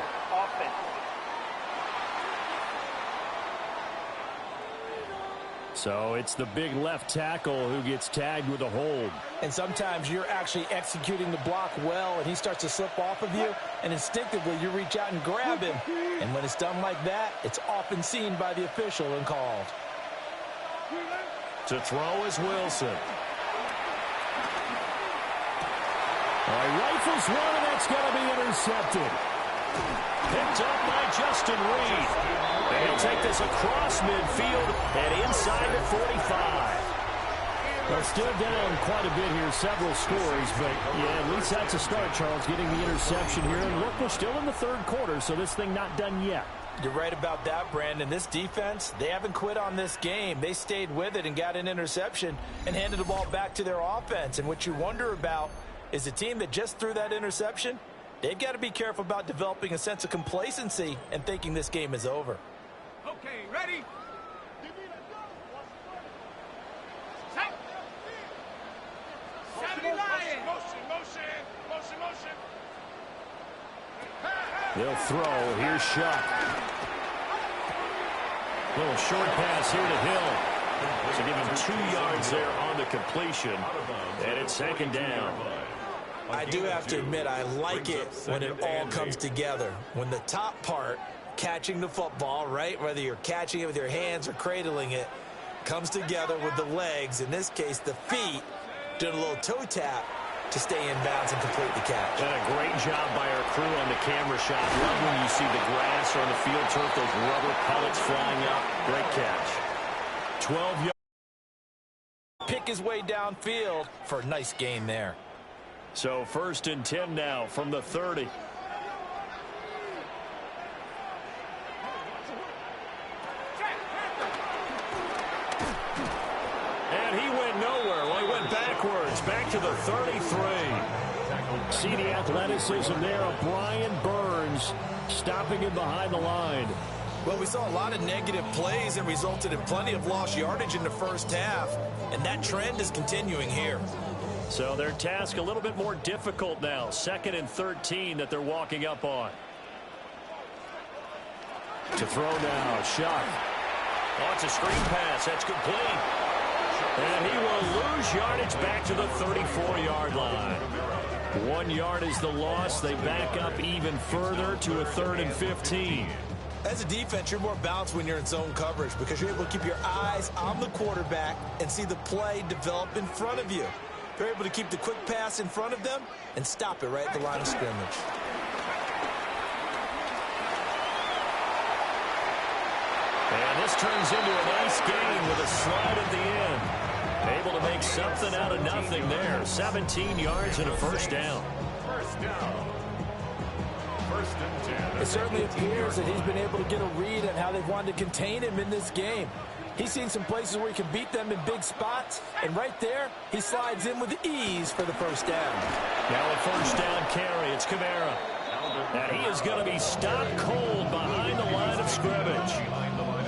So it's the big left tackle who gets tagged with a hold. And sometimes you're actually executing the block well, and he starts to slip off of you, and instinctively you reach out and grab him. And when it's done like that, it's often seen by the official and called. To throw is Wilson. Rifles one, and that's going to be intercepted. Picked up by Justin Reed. And he'll take this across midfield and inside the 45. Well, still down quite a bit here, several scores, but yeah, at least that's a start, Charles, getting the interception here. And look, we're still in the third quarter, so this thing not done yet. You're right about that, Brandon. This defense, they haven't quit on this game. They stayed with it and got an interception and handed the ball back to their offense. And what you wonder about is a team that just threw that interception, they've got to be careful about developing a sense of complacency and thinking this game is over. Okay, ready? Set. Motion. They'll throw. Here's Shough. Little short pass here to Hill. So give him 2 yards there on the completion. And it's second down. I do have to admit, I like it when it all comes together. When the top part, catching the football, right, whether you're catching it with your hands or cradling it, comes together with the legs, in this case the feet, doing a little toe tap to stay in bounds and complete the catch. And a great job by our crew on the camera shot. Love when you see the grass or on the field turf, those rubber pellets flying out. Great catch. 12 yards. Pick his way downfield for a nice gain there. So 1st and 10 now from the 30. And he went nowhere. Well, he went backwards, back to the 33. See the athleticism there of Brian Burns stopping him behind the line. Well, we saw a lot of negative plays that resulted in plenty of lost yardage in the first half, and that trend is continuing here. So their task a little bit more difficult now. 2nd and 13 that they're walking up on. To throw now, Shough. Oh, it's a screen pass. That's complete. And he will lose yardage back to the 34-yard line. 1 yard is the loss. They back up even further to a 3rd and 15. As a defense, you're more balanced when you're in zone coverage because you're able to keep your eyes on the quarterback and see the play develop in front of you. You're able to keep the quick pass in front of them and stop it right at the line of scrimmage. And this turns into a nice game with a slide at the end. Able to make something out of nothing there. 17 yards and a first down. First down. 1st and 10. It certainly appears that he's been able to get a read on how they've wanted to contain him in this game. He's seen some places where he can beat them in big spots, and right there, he slides in with ease for the first down. Now a first down carry. It's Kamara. And he is going to be stopped cold behind the line of scrimmage.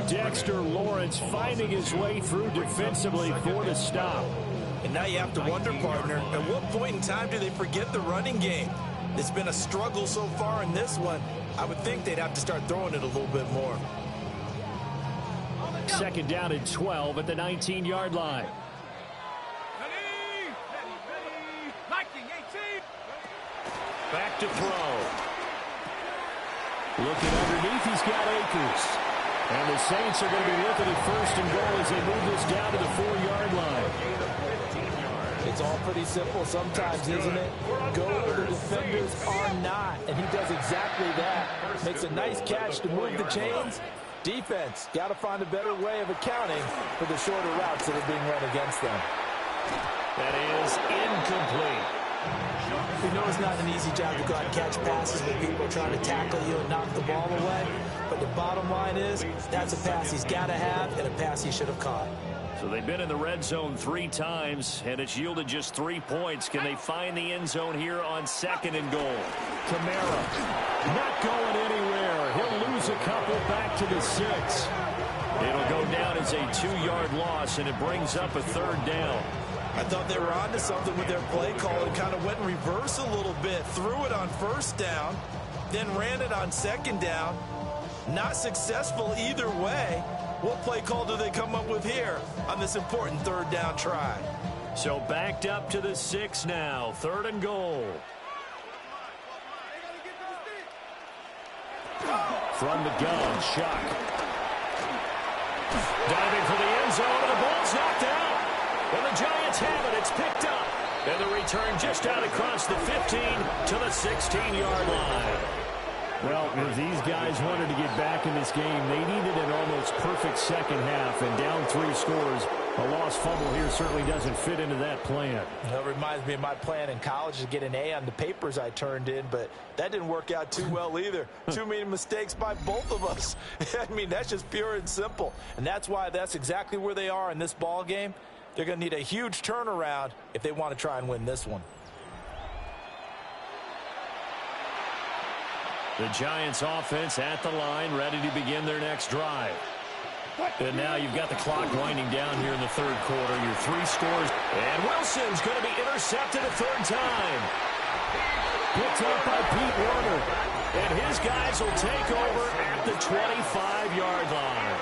Dexter Lawrence finding his way through defensively for the stop. And now you have to wonder, partner, at what point in time do they forget the running game? It's been a struggle so far in this one. I would think they'd have to start throwing it a little bit more. 2nd down and 12 at the 19-yard line. Ready. Liking 18. Back to throw. Looking underneath, he's got Akers. And the Saints are going to be looking at 1st and goal as they move this down to the 4-yard line. It's all pretty simple sometimes, isn't it? Go where the defenders are not, and he does exactly that. Makes a nice catch to move the chains. Defense, got to find a better way of accounting for the shorter routes that are being run against them. That is incomplete. We know it's not an easy job to go out and catch passes when people are trying to tackle you and knock the ball away. But the bottom line is, that's a pass he's got to have and a pass he should have caught. So they've been in the red zone 3 times, and it's yielded just 3 points. Can they find the end zone here on 2nd and goal? Kamara not going anywhere. He'll lose a couple back to the 6. It'll go down as a 2-yard loss, and it brings up a 3rd down. I thought they were onto something with their play call and kind of went in reverse a little bit. Threw it on 1st down, then ran it on 2nd down. Not successful either way. What play call do they come up with here on this important 3rd down try? So backed up to the 6 now. 3rd and goal. From the gun, Shough. Diving for the end zone, and the ball's knocked out. And the Giants have it. It's picked up. And the return just out across the 15 to the 16-yard line. Well, if these guys wanted to get back in this game, they needed an almost perfect second half, and down 3 scores A lost fumble here certainly doesn't fit into that plan. It reminds me of my plan in college to get an A on the papers I turned in, but that didn't work out too well either. Too many mistakes by both of us. I mean, that's just pure and simple. And that's why that's exactly where they are in this ball game. They're going to need a huge turnaround if they want to try and win this one. The Giants offense at the line, ready to begin their next drive. And now you've got the clock winding down here in the third quarter. Your 3 scores. And Wilson's going to be intercepted a third time. Picked up by Pete Warner. And his guys will take over at the 25-yard line.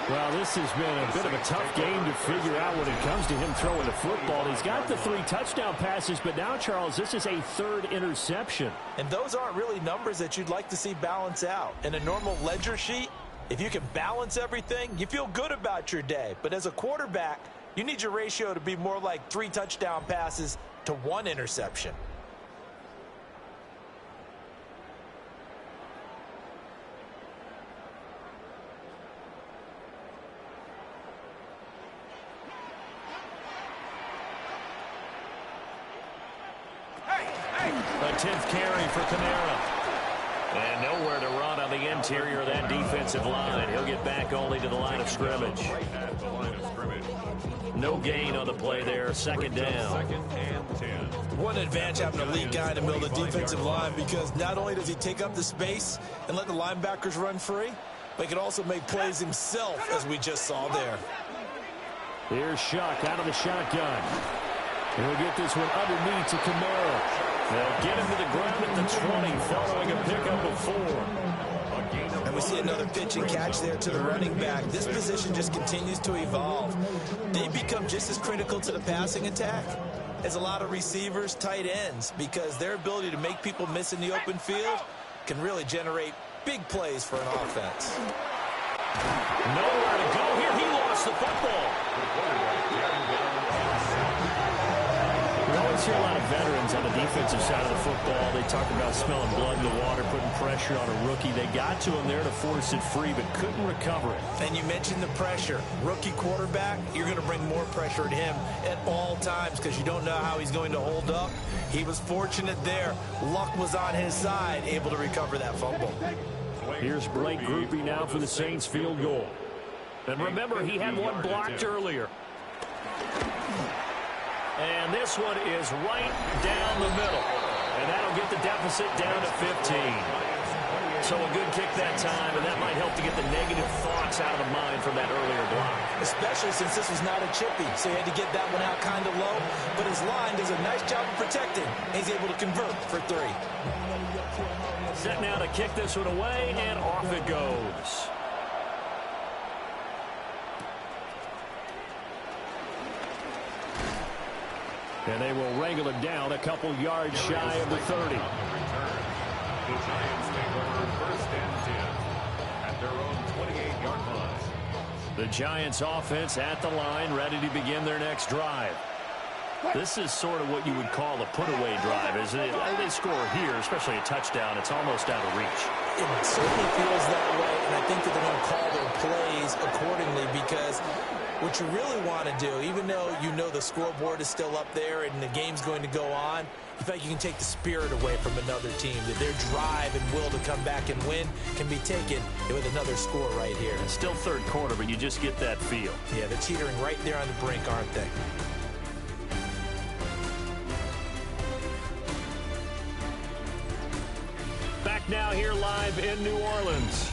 Well, this has been a bit of a tough game to figure out when it comes to him throwing the football. He's got the 3 touchdown passes, but now, Charles, this is a 3rd interception. And those aren't really numbers that you'd like to see balance out. In a normal ledger sheet, if you can balance everything, you feel good about your day. But as a quarterback, you need your ratio to be more like 3 touchdown passes to 1 interception. A 10th carry for Kamara. And nowhere to run on the interior of that defensive line. He'll get back only to the line of scrimmage. No gain on the play there. 2nd down. What an advantage having a lead guy in the middle of the defensive line, because not only does he take up the space and let the linebackers run free, but he can also make plays himself, as we just saw there. Here's Shough out of the shotgun. He'll get this one underneath to Kamara. They'll get him to the ground at the 20, following a pickup of 4. And we see another pitch and catch there to the running back. This position just continues to evolve. They become just as critical to the passing attack as a lot of receivers, tight ends, because their ability to make people miss in the open field can really generate big plays for an offense. Nowhere to go here. He lost the football. We always hear a lot of veterans on the defensive side of the football. They talk about smelling blood in the water, putting pressure on a rookie. They got to him there to force it free, but couldn't recover it. And you mentioned the pressure. Rookie quarterback, you're going to bring more pressure at him at all times because you don't know how he's going to hold up. He was fortunate there. Luck was on his side, able to recover that fumble. Here's Blake Grupe now for the Saints field goal. And remember, he had one blocked earlier. And this one is right down the middle. And that'll get the deficit down to 15. So a good kick that time, and that might help to get the negative thoughts out of the mind from that earlier block. Especially since this was not a chippy, so he had to get that one out kind of low. But his line does a nice job of protecting. He's able to convert for 3. Set now to kick this one away, and off it goes. And they will wrangle him down a couple yards shy of the 30. The Giants take over 1st and 10 at their own 28-yard line. The Giants offense at the line, ready to begin their next drive. This is sort of what you would call a put-away drive, isn't it? They score here, especially a touchdown. It's almost out of reach. It certainly feels that way, and I think that they're going to call their plays accordingly, because what you really want to do, even though you know the scoreboard is still up there and the game's going to go on, you feel like you can take the spirit away from another team, that their drive and will to come back and win can be taken with another score right here. It's still third quarter, but you just get that feel. Yeah, they're teetering right there on the brink, aren't they? Back now here live in New Orleans.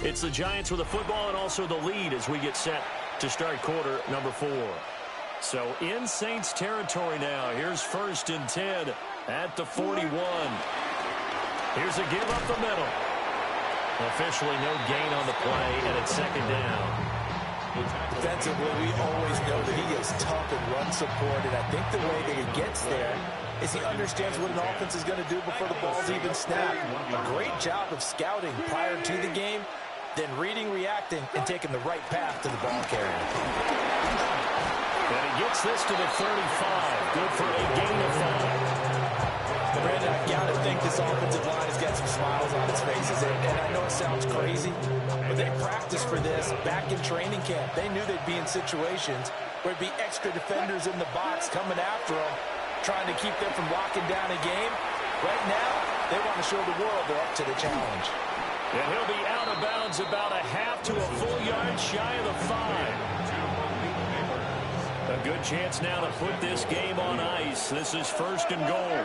It's the Giants with the football and also the lead as we get set to start quarter number 4. So in Saints territory now. Here's 1st and 10 at the 41. Here's a give up the middle. Officially no gain on the play, and it's 2nd down. Defensively, we always know that he is tough in run support, and I think the way that he gets there is he understands what an offense is going to do before the ball's even snapped. A great job of scouting prior to the game, then reading, reacting, and taking the right path to the ball carrier. And he gets this to the 35. Good for a gain of 5. Brandon, I got to think this offensive line has got some smiles on its faces. And I know it sounds crazy, but they practiced for this back in training camp. They knew they'd be in situations where there'd be extra defenders in the box coming after them, trying to keep them from locking down a game. Right now, they want to show the world they're up to the challenge. And he'll be out of bounds about a half to a full yard shy of the 5. A good chance now to put this game on ice. This is first and goal.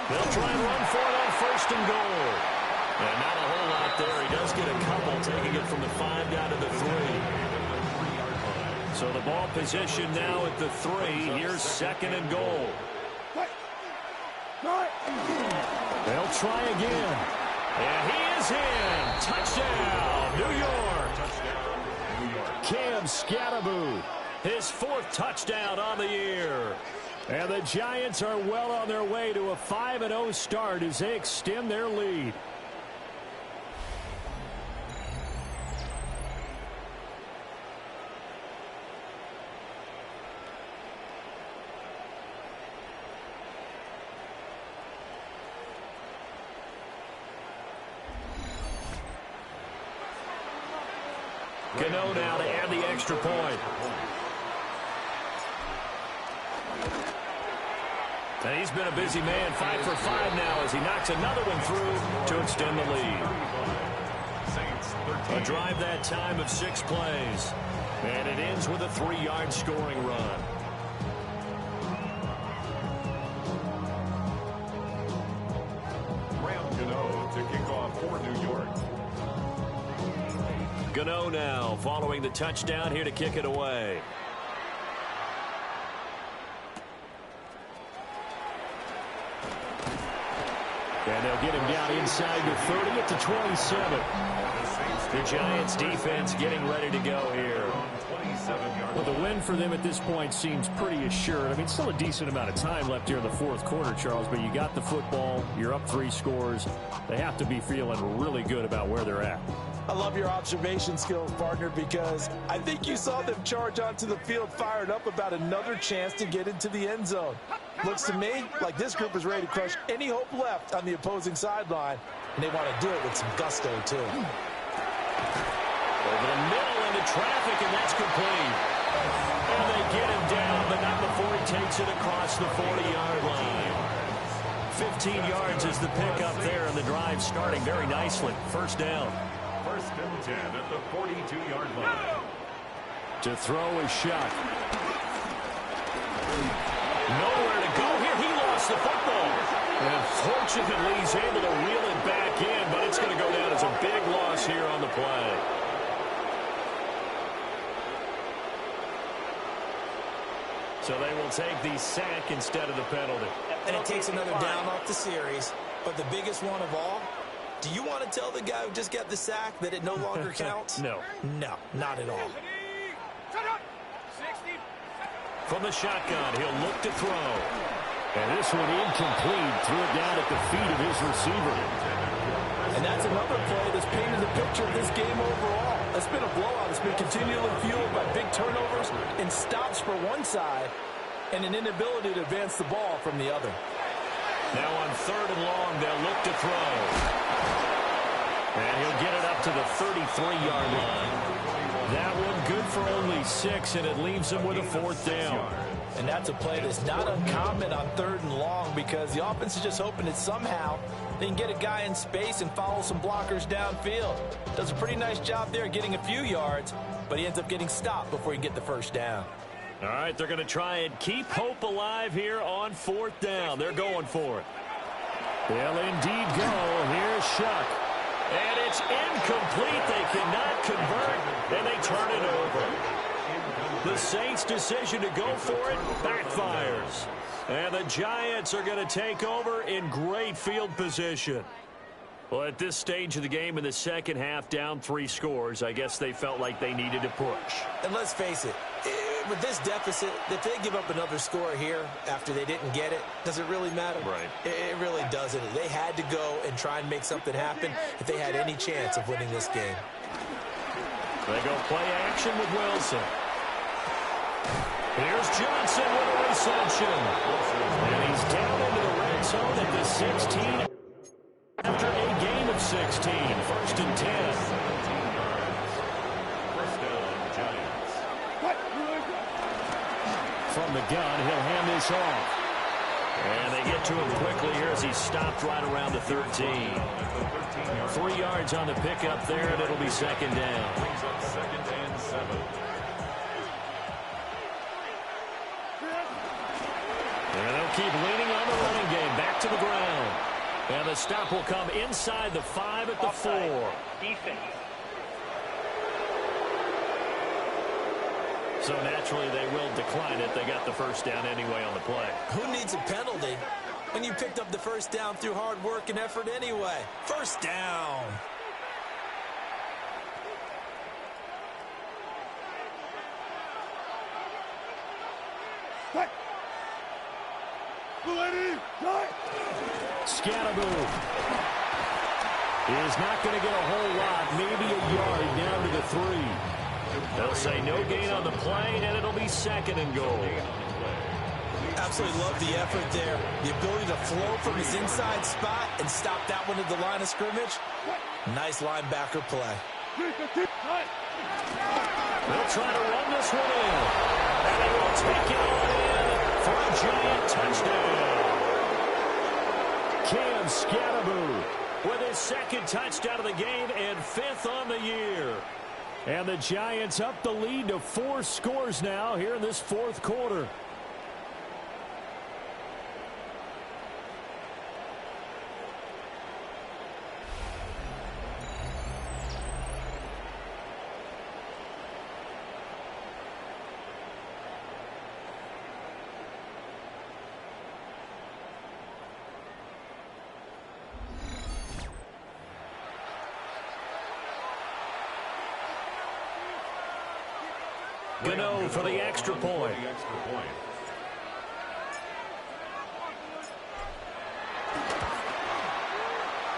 They'll try and run for it on first and goal. And not a whole lot there. He does get a couple, taking it from the 5 down to the 3. So the ball position now at the 3. Here's second and goal. They'll try again. And he is in. Touchdown, New York. Cam Scatteraboo, his 4th touchdown on the year. And the Giants are well on their way to a 5-0 start as they extend their lead. Gano now to add the extra point. And he's been a busy man, 5 for 5 now as he knocks another one through to extend the lead. A drive that time of 6 plays. And it ends with a 3-yard scoring run. Gano to kick off for New York. Gano now following the touchdown here to kick it away. And they'll get him down inside the 30 at the 27. The Giants defense getting ready to go here. Well, the win for them at this point seems pretty assured. I mean, still a decent amount of time left here in the 4th quarter, Charles, but you got the football, you're up 3 scores. They have to be feeling really good about where they're at. I love your observation skills, partner, because I think you saw them charge onto the field fired up about another chance to get into the end zone. Looks to me like this group is ready to crush any hope left on the opposing sideline, and they want to do it with some gusto, too. Over the middle into traffic, and that's complete. And they get him down, but not before he takes it across the 40-yard line. 15 yards is the pickup there, and the drive starting very nicely. First down. First and 10 at the 42-yard line. To throw is Shough. Nowhere to go here. He lost the football. And fortunately, he's able to reel it back in, but it's going to go down as a big loss here on the play. So they will take the sack instead of the penalty. And it takes another down off the series. But the biggest one of all, do you want to tell the guy who just got the sack that it no longer counts? No. No, not at all. From the shotgun, he'll look to throw. And this one incomplete. Threw it down at the feet of his receiver. And that's another play that's painted the picture of this game overall. It's been a blowout. It's been continually fueled by big turnovers and stops for one side and an inability to advance the ball from the other. Now on 3rd and long, they'll look to throw. And he'll get it up to the 33-yard line. That one good for only 6, and it leaves him with a 4th down. And that's a play that's not uncommon on 3rd and long because the offense is just hoping that somehow they can get a guy in space and follow some blockers downfield. Does a pretty nice job there getting a few yards, but he ends up getting stopped before he can get the first down. All right, they're going to try and keep hope alive here on 4th down. They're going for it. They'll indeed go. Here's Shough. And it's incomplete. They cannot convert, and they turn it over. The Saints' decision to go for it backfires. And the Giants are going to take over in great field position. Well, at this stage of the game in the second half, down 3 scores, I guess they felt like they needed to push. And let's face it, with this deficit, if they give up another score here after they didn't get it, does it really matter? Right. It really doesn't. They had to go and try and make something happen if they had any chance of winning this game. They go play action with Wilson. Here's Johnson with a reception. And he's down into the red zone at the 16 after a gain of 16. First and 10. First down, Giants. From the gun, he'll hand this off. And they get to him quickly here as he stopped right around the 13. 3 yards on the pickup there, and it'll be second down. Brings up 2nd and 7. And they'll keep leaning on the running game. Back to the ground. And the stop will come inside the 5 at the 4. Defense. So naturally they will decline it. They got the first down anyway on the play. Who needs a penalty when you picked up the first down through hard work and effort anyway? First down. Scatterboo is not going to get a whole lot, maybe a yard down to the 3. They'll say no gain on the play, and it'll be 2nd and goal. Absolutely love the effort there. The ability to flow from his inside spot and stop that one at the line of scrimmage. Nice linebacker play. They'll try to run this one in. And he will take it on in for a Giant touchdown. Cam Scatterboo With his 2nd touchdown of the game and 5th on the year. And the Giants up the lead to 4 scores now here in this 4th quarter. Gano for the extra point.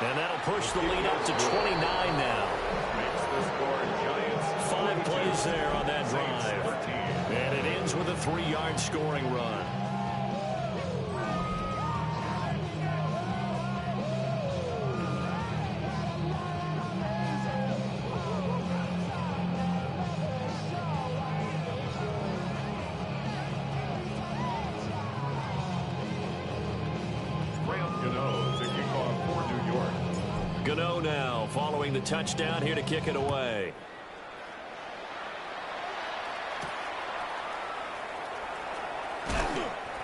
And that'll push the lead up to 29 now. 5 plays there on that drive. And it ends with a 3-yard scoring run. Gano now following the touchdown here to kick it away.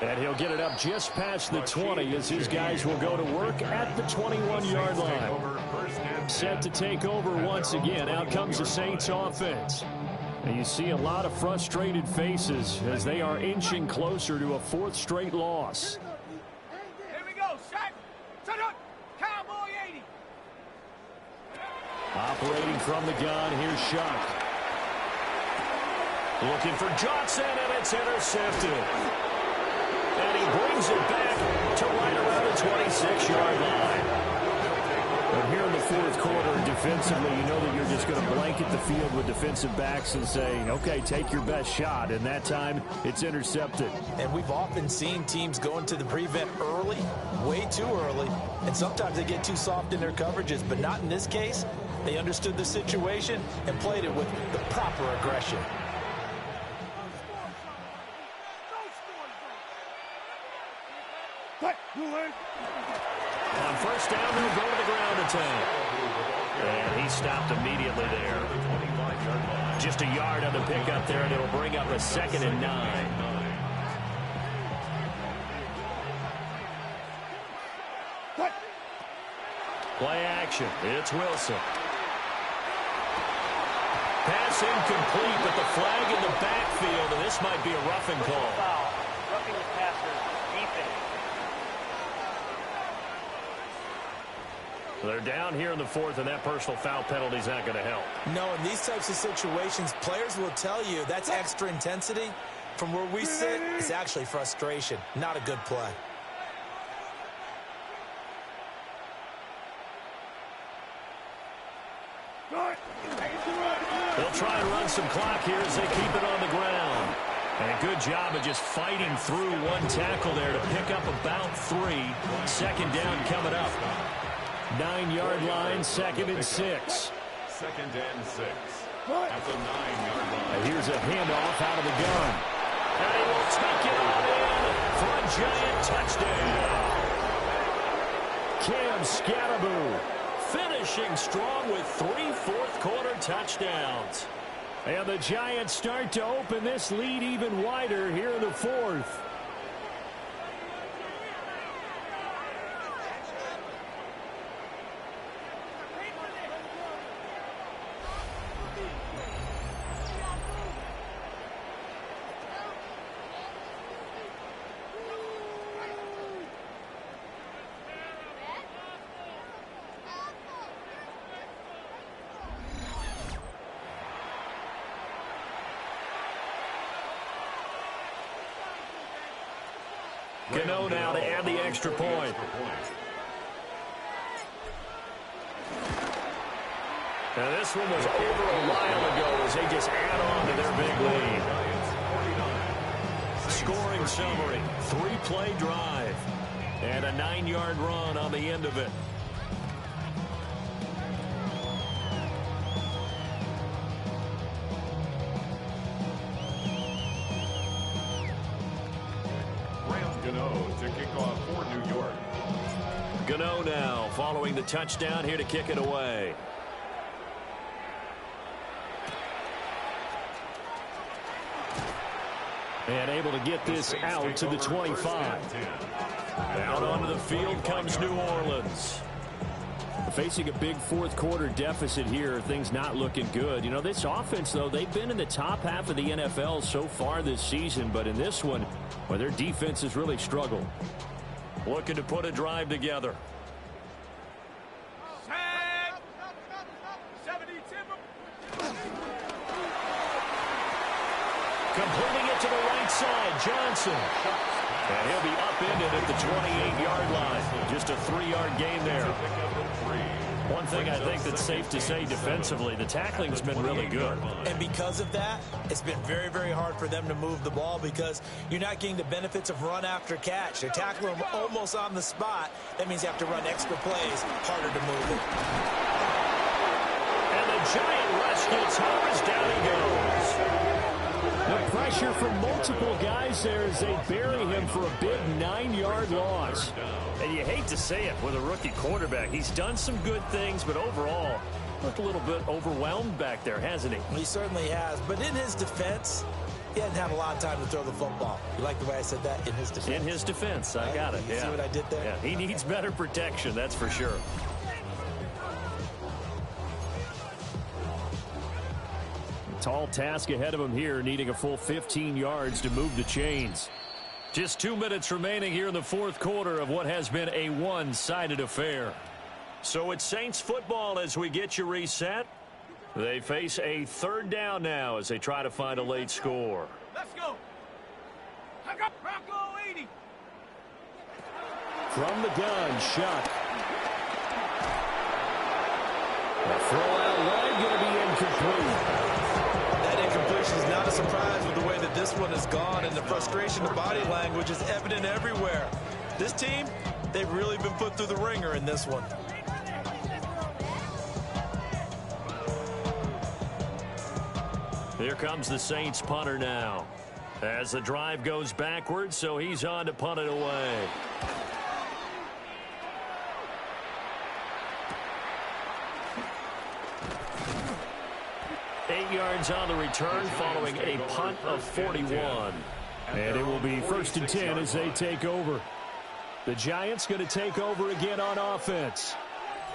And he'll get it up just past the 20 as his guys will go to work at the 21-yard line. Set to take over once again. Out comes the Saints offense. And you see a lot of frustrated faces as they are inching closer to a 4th straight loss. Here we go. Set up. Cowboy 80. Operating from the gun, here's Shough. Looking for Johnson, and it's intercepted. And he brings it back to right around the 26-yard line. But here in the 4th quarter, defensively, you know that you're just going to blanket the field with defensive backs and say, okay, take your best shot. And that time, it's intercepted. And we've often seen teams go into the prevent early, way too early, and sometimes they get too soft in their coverages, but not in this case. They understood the situation and played it with the proper aggression. On first down, they'll go to the ground attack. And he stopped immediately there. Just a yard on the pickup there, and it'll bring up a 2nd and 9. Play action. It's Wilson. Pass incomplete, but the flag in the backfield, and this might be a roughing call. Foul. Roughing the passer. Defense. They're down here in the 4th, and that personal foul penalty is not going to help. No, in these types of situations, players will tell you that's extra intensity. From where we sit, it's actually frustration. Not a good play. They'll try and run some clock here as they keep it on the ground. And a good job of just fighting through one tackle there to pick up about 3. Second down coming up. 9-yard line, 2nd and 6. 2nd and 6. At the 9-yard line. And here's a handoff out of the gun. And he will take it on in for a giant touchdown. Cam Scatteraboo Finishing strong with 3 fourth-quarter touchdowns. And the Giants start to open this lead even wider here in the 4th. Gano now to add the extra point. Now this one was over a while ago as they just add on to their big lead. Scoring summary, 3-play drive, and a 9-yard run on the end of it. To kick off for New York. Gano now following the touchdown here to kick it away. And able to get this out to the 25. Out onto the field comes New Orleans. Facing a big fourth-quarter deficit here, things not looking good. You know, this offense, though, they've been in the top half of the NFL so far this season, but in this one, well, their defense has really struggled. Looking to put a drive together. Completing it to the right side, Johnson. And he'll be upended at the 28-yard line. Just a 3-yard gain there. One thing I think that's safe to say defensively, the tackling's been really good. And because of that, it's been very, very hard for them to move the ball because you're not getting the benefits of run after catch. They're tackling them almost on the spot. That means you have to run extra plays, harder to move it. And the giant rush gets home as down he goes. The pressure from multiple guys there as they bury him for a big 9-yard loss. And you hate to say it with a rookie quarterback. He's done some good things, but overall, looked a little bit overwhelmed back there, hasn't he? He certainly has. But in his defense, he hadn't had a lot of time to throw the football. You like the way I said that? In his defense. In his defense. I got it. You see what I did there? Yeah, he needs better protection, that's for sure. Tall task ahead of him here, needing a full 15 yards to move the chains. Just 2 minutes remaining here in the fourth quarter of what has been a one-sided affair. So it's Saints football as we get you reset. They face a 3rd down now as they try to find a late score. Let's go. I got Bronco 80. From the gun, Shough. The throw out line going to be incomplete. That incompletion is not a surprise with the way that this one has gone, and the frustration, the body language is evident everywhere. This team, they've really been put through the ringer in this one. Here comes the Saints punter now. As the drive goes backwards, so he's on to punt it away. Yards on the return following a punt of 41. And it will be 1st and 10 as they take over. The Giants going to take over again on offense.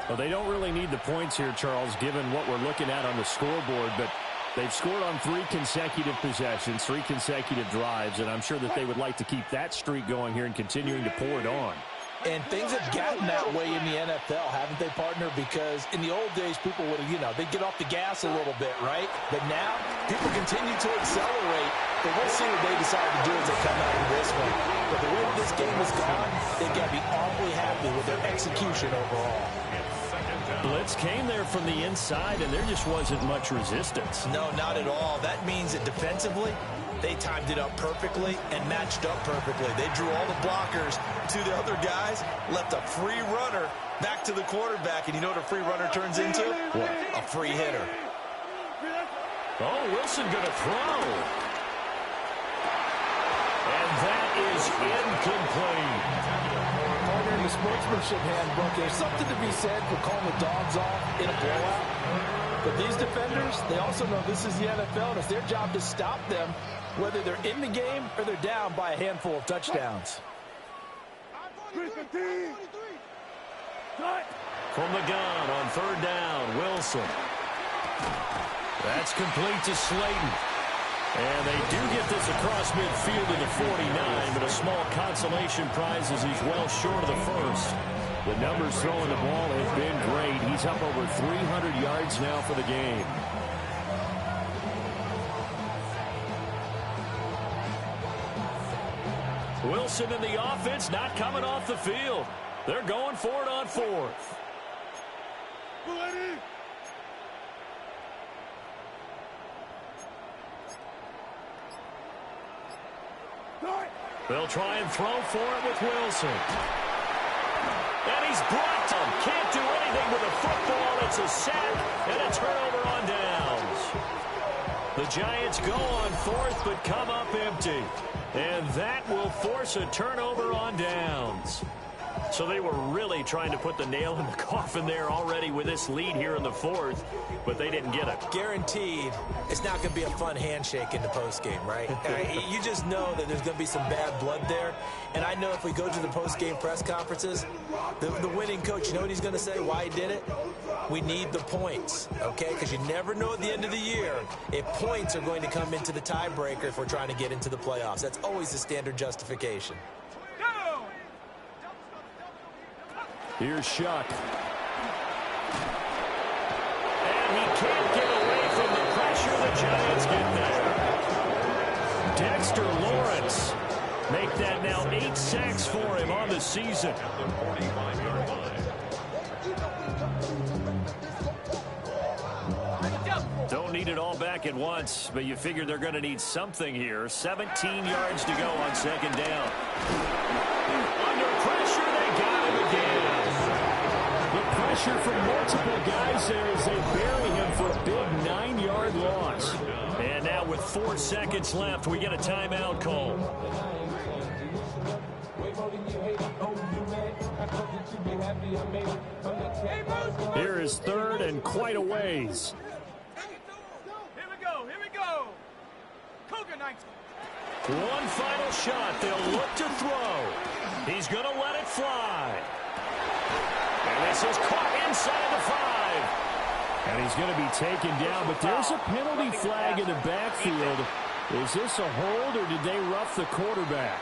Well, they don't really need the points here, Charles, given what we're looking at on the scoreboard, but they've scored on 3 consecutive possessions, 3 consecutive drives, and I'm sure that they would like to keep that streak going here and continuing to pour it on. And things have gotten that way in the NFL, haven't they, partner? Because in the old days, people would have, they'd get off the gas a little bit, right? But now, people continue to accelerate. But we'll see what they decide to do as they come out of this one. But the way this game has gone, they've got to be awfully happy with their execution overall. It's 2nd down. blitz came there from the inside, and there just wasn't much resistance. No, not at all. That means that defensively, they timed it up perfectly and matched up perfectly. They drew all the blockers to the other guys, left a free runner back to the quarterback, and you know what a free runner turns into? What? A free hitter. Oh, Wilson going to throw. And that is incomplete. Partner, in the sportsmanship handbook, there's something to be said for calling the dogs off in a blowout. But these defenders, they also know this is the NFL, and it's their job to stop them, whether they're in the game or they're down by a handful of touchdowns. From the gun on third down, Wilson. That's complete to Slayton. And they do get this across midfield to the 49, but a small consolation prize as he's well short of the first. The numbers throwing the ball have been great. He's up over 300 yards now for the game. Wilson and the offense not coming off the field. They're going for it on fourth. They'll try and throw for it with Wilson. And he's blocked him. Can't do anything with a football. It's a sack and a turnover on downs. The Giants go on fourth but come up empty. And that will force a turnover on downs. So they were really trying to put the nail in the coffin there already with this lead here in the fourth, but they didn't get it. Guaranteed, it's not going to be a fun handshake in the postgame, right? You just know that there's going to be some bad blood there. And I know if we go to the postgame press conferences, the winning coach, you know what he's going to say, why he did it? We need the points, okay? Because you never know at the end of the year if points are going to come into the tiebreaker if we're trying to get into the playoffs. That's always the standard justification. Here's Shough. And he can't get away from the pressure the Giants get there. Dexter Lawrence make that now 8 sacks for him on the season. Don't need it all back at once, but you figure they're going to need something here. 17 yards to go on second down. Under pressure, they got him again. The pressure from multiple guys there as they bury him for a big 9-yard loss. And now with 4 seconds left, we get a timeout call. Here is third and quite a ways. Here we go. Cougar 19. One final shot. They'll look to throw. He's going to let it fly. And this is caught inside the 5. And he's going to be taken down, but there's a penalty flag in the backfield. Is this a hold, or did they rough the quarterback?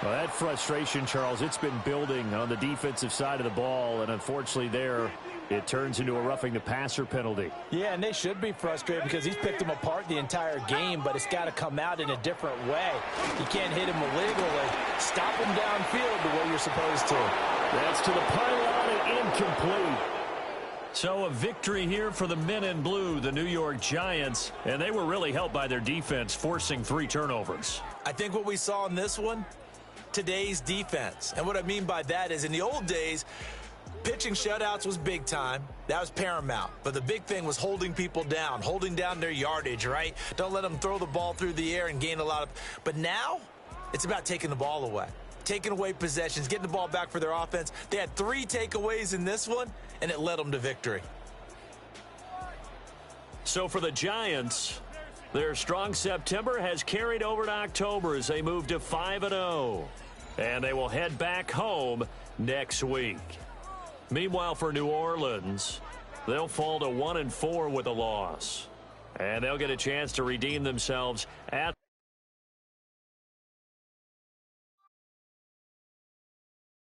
Well, that frustration, Charles, it's been building on the defensive side of the ball, and unfortunately there, it turns into a roughing the passer penalty. Yeah, and they should be frustrated because he's picked them apart the entire game, but it's got to come out in a different way. You can't hit him illegally. Stop him downfield the way you're supposed to. That's to the pylon and incomplete. So a victory here for the men in blue, the New York Giants, and they were really helped by their defense, forcing 3 turnovers. I think what we saw in this one, today's defense. And what I mean by that is in the old days, pitching shutouts was big time. That was paramount. But the big thing was holding people down, holding down their yardage, right? Don't let them throw the ball through the air and gain a lot of... But now, it's about taking the ball away. Taking away possessions, getting the ball back for their offense. They had 3 takeaways in this one, and it led them to victory. So for the Giants, their strong September has carried over to October as they move to 5-0. And they will head back home next week. Meanwhile, for New Orleans, they'll fall to 1-4 with a loss. And they'll get a chance to redeem themselves at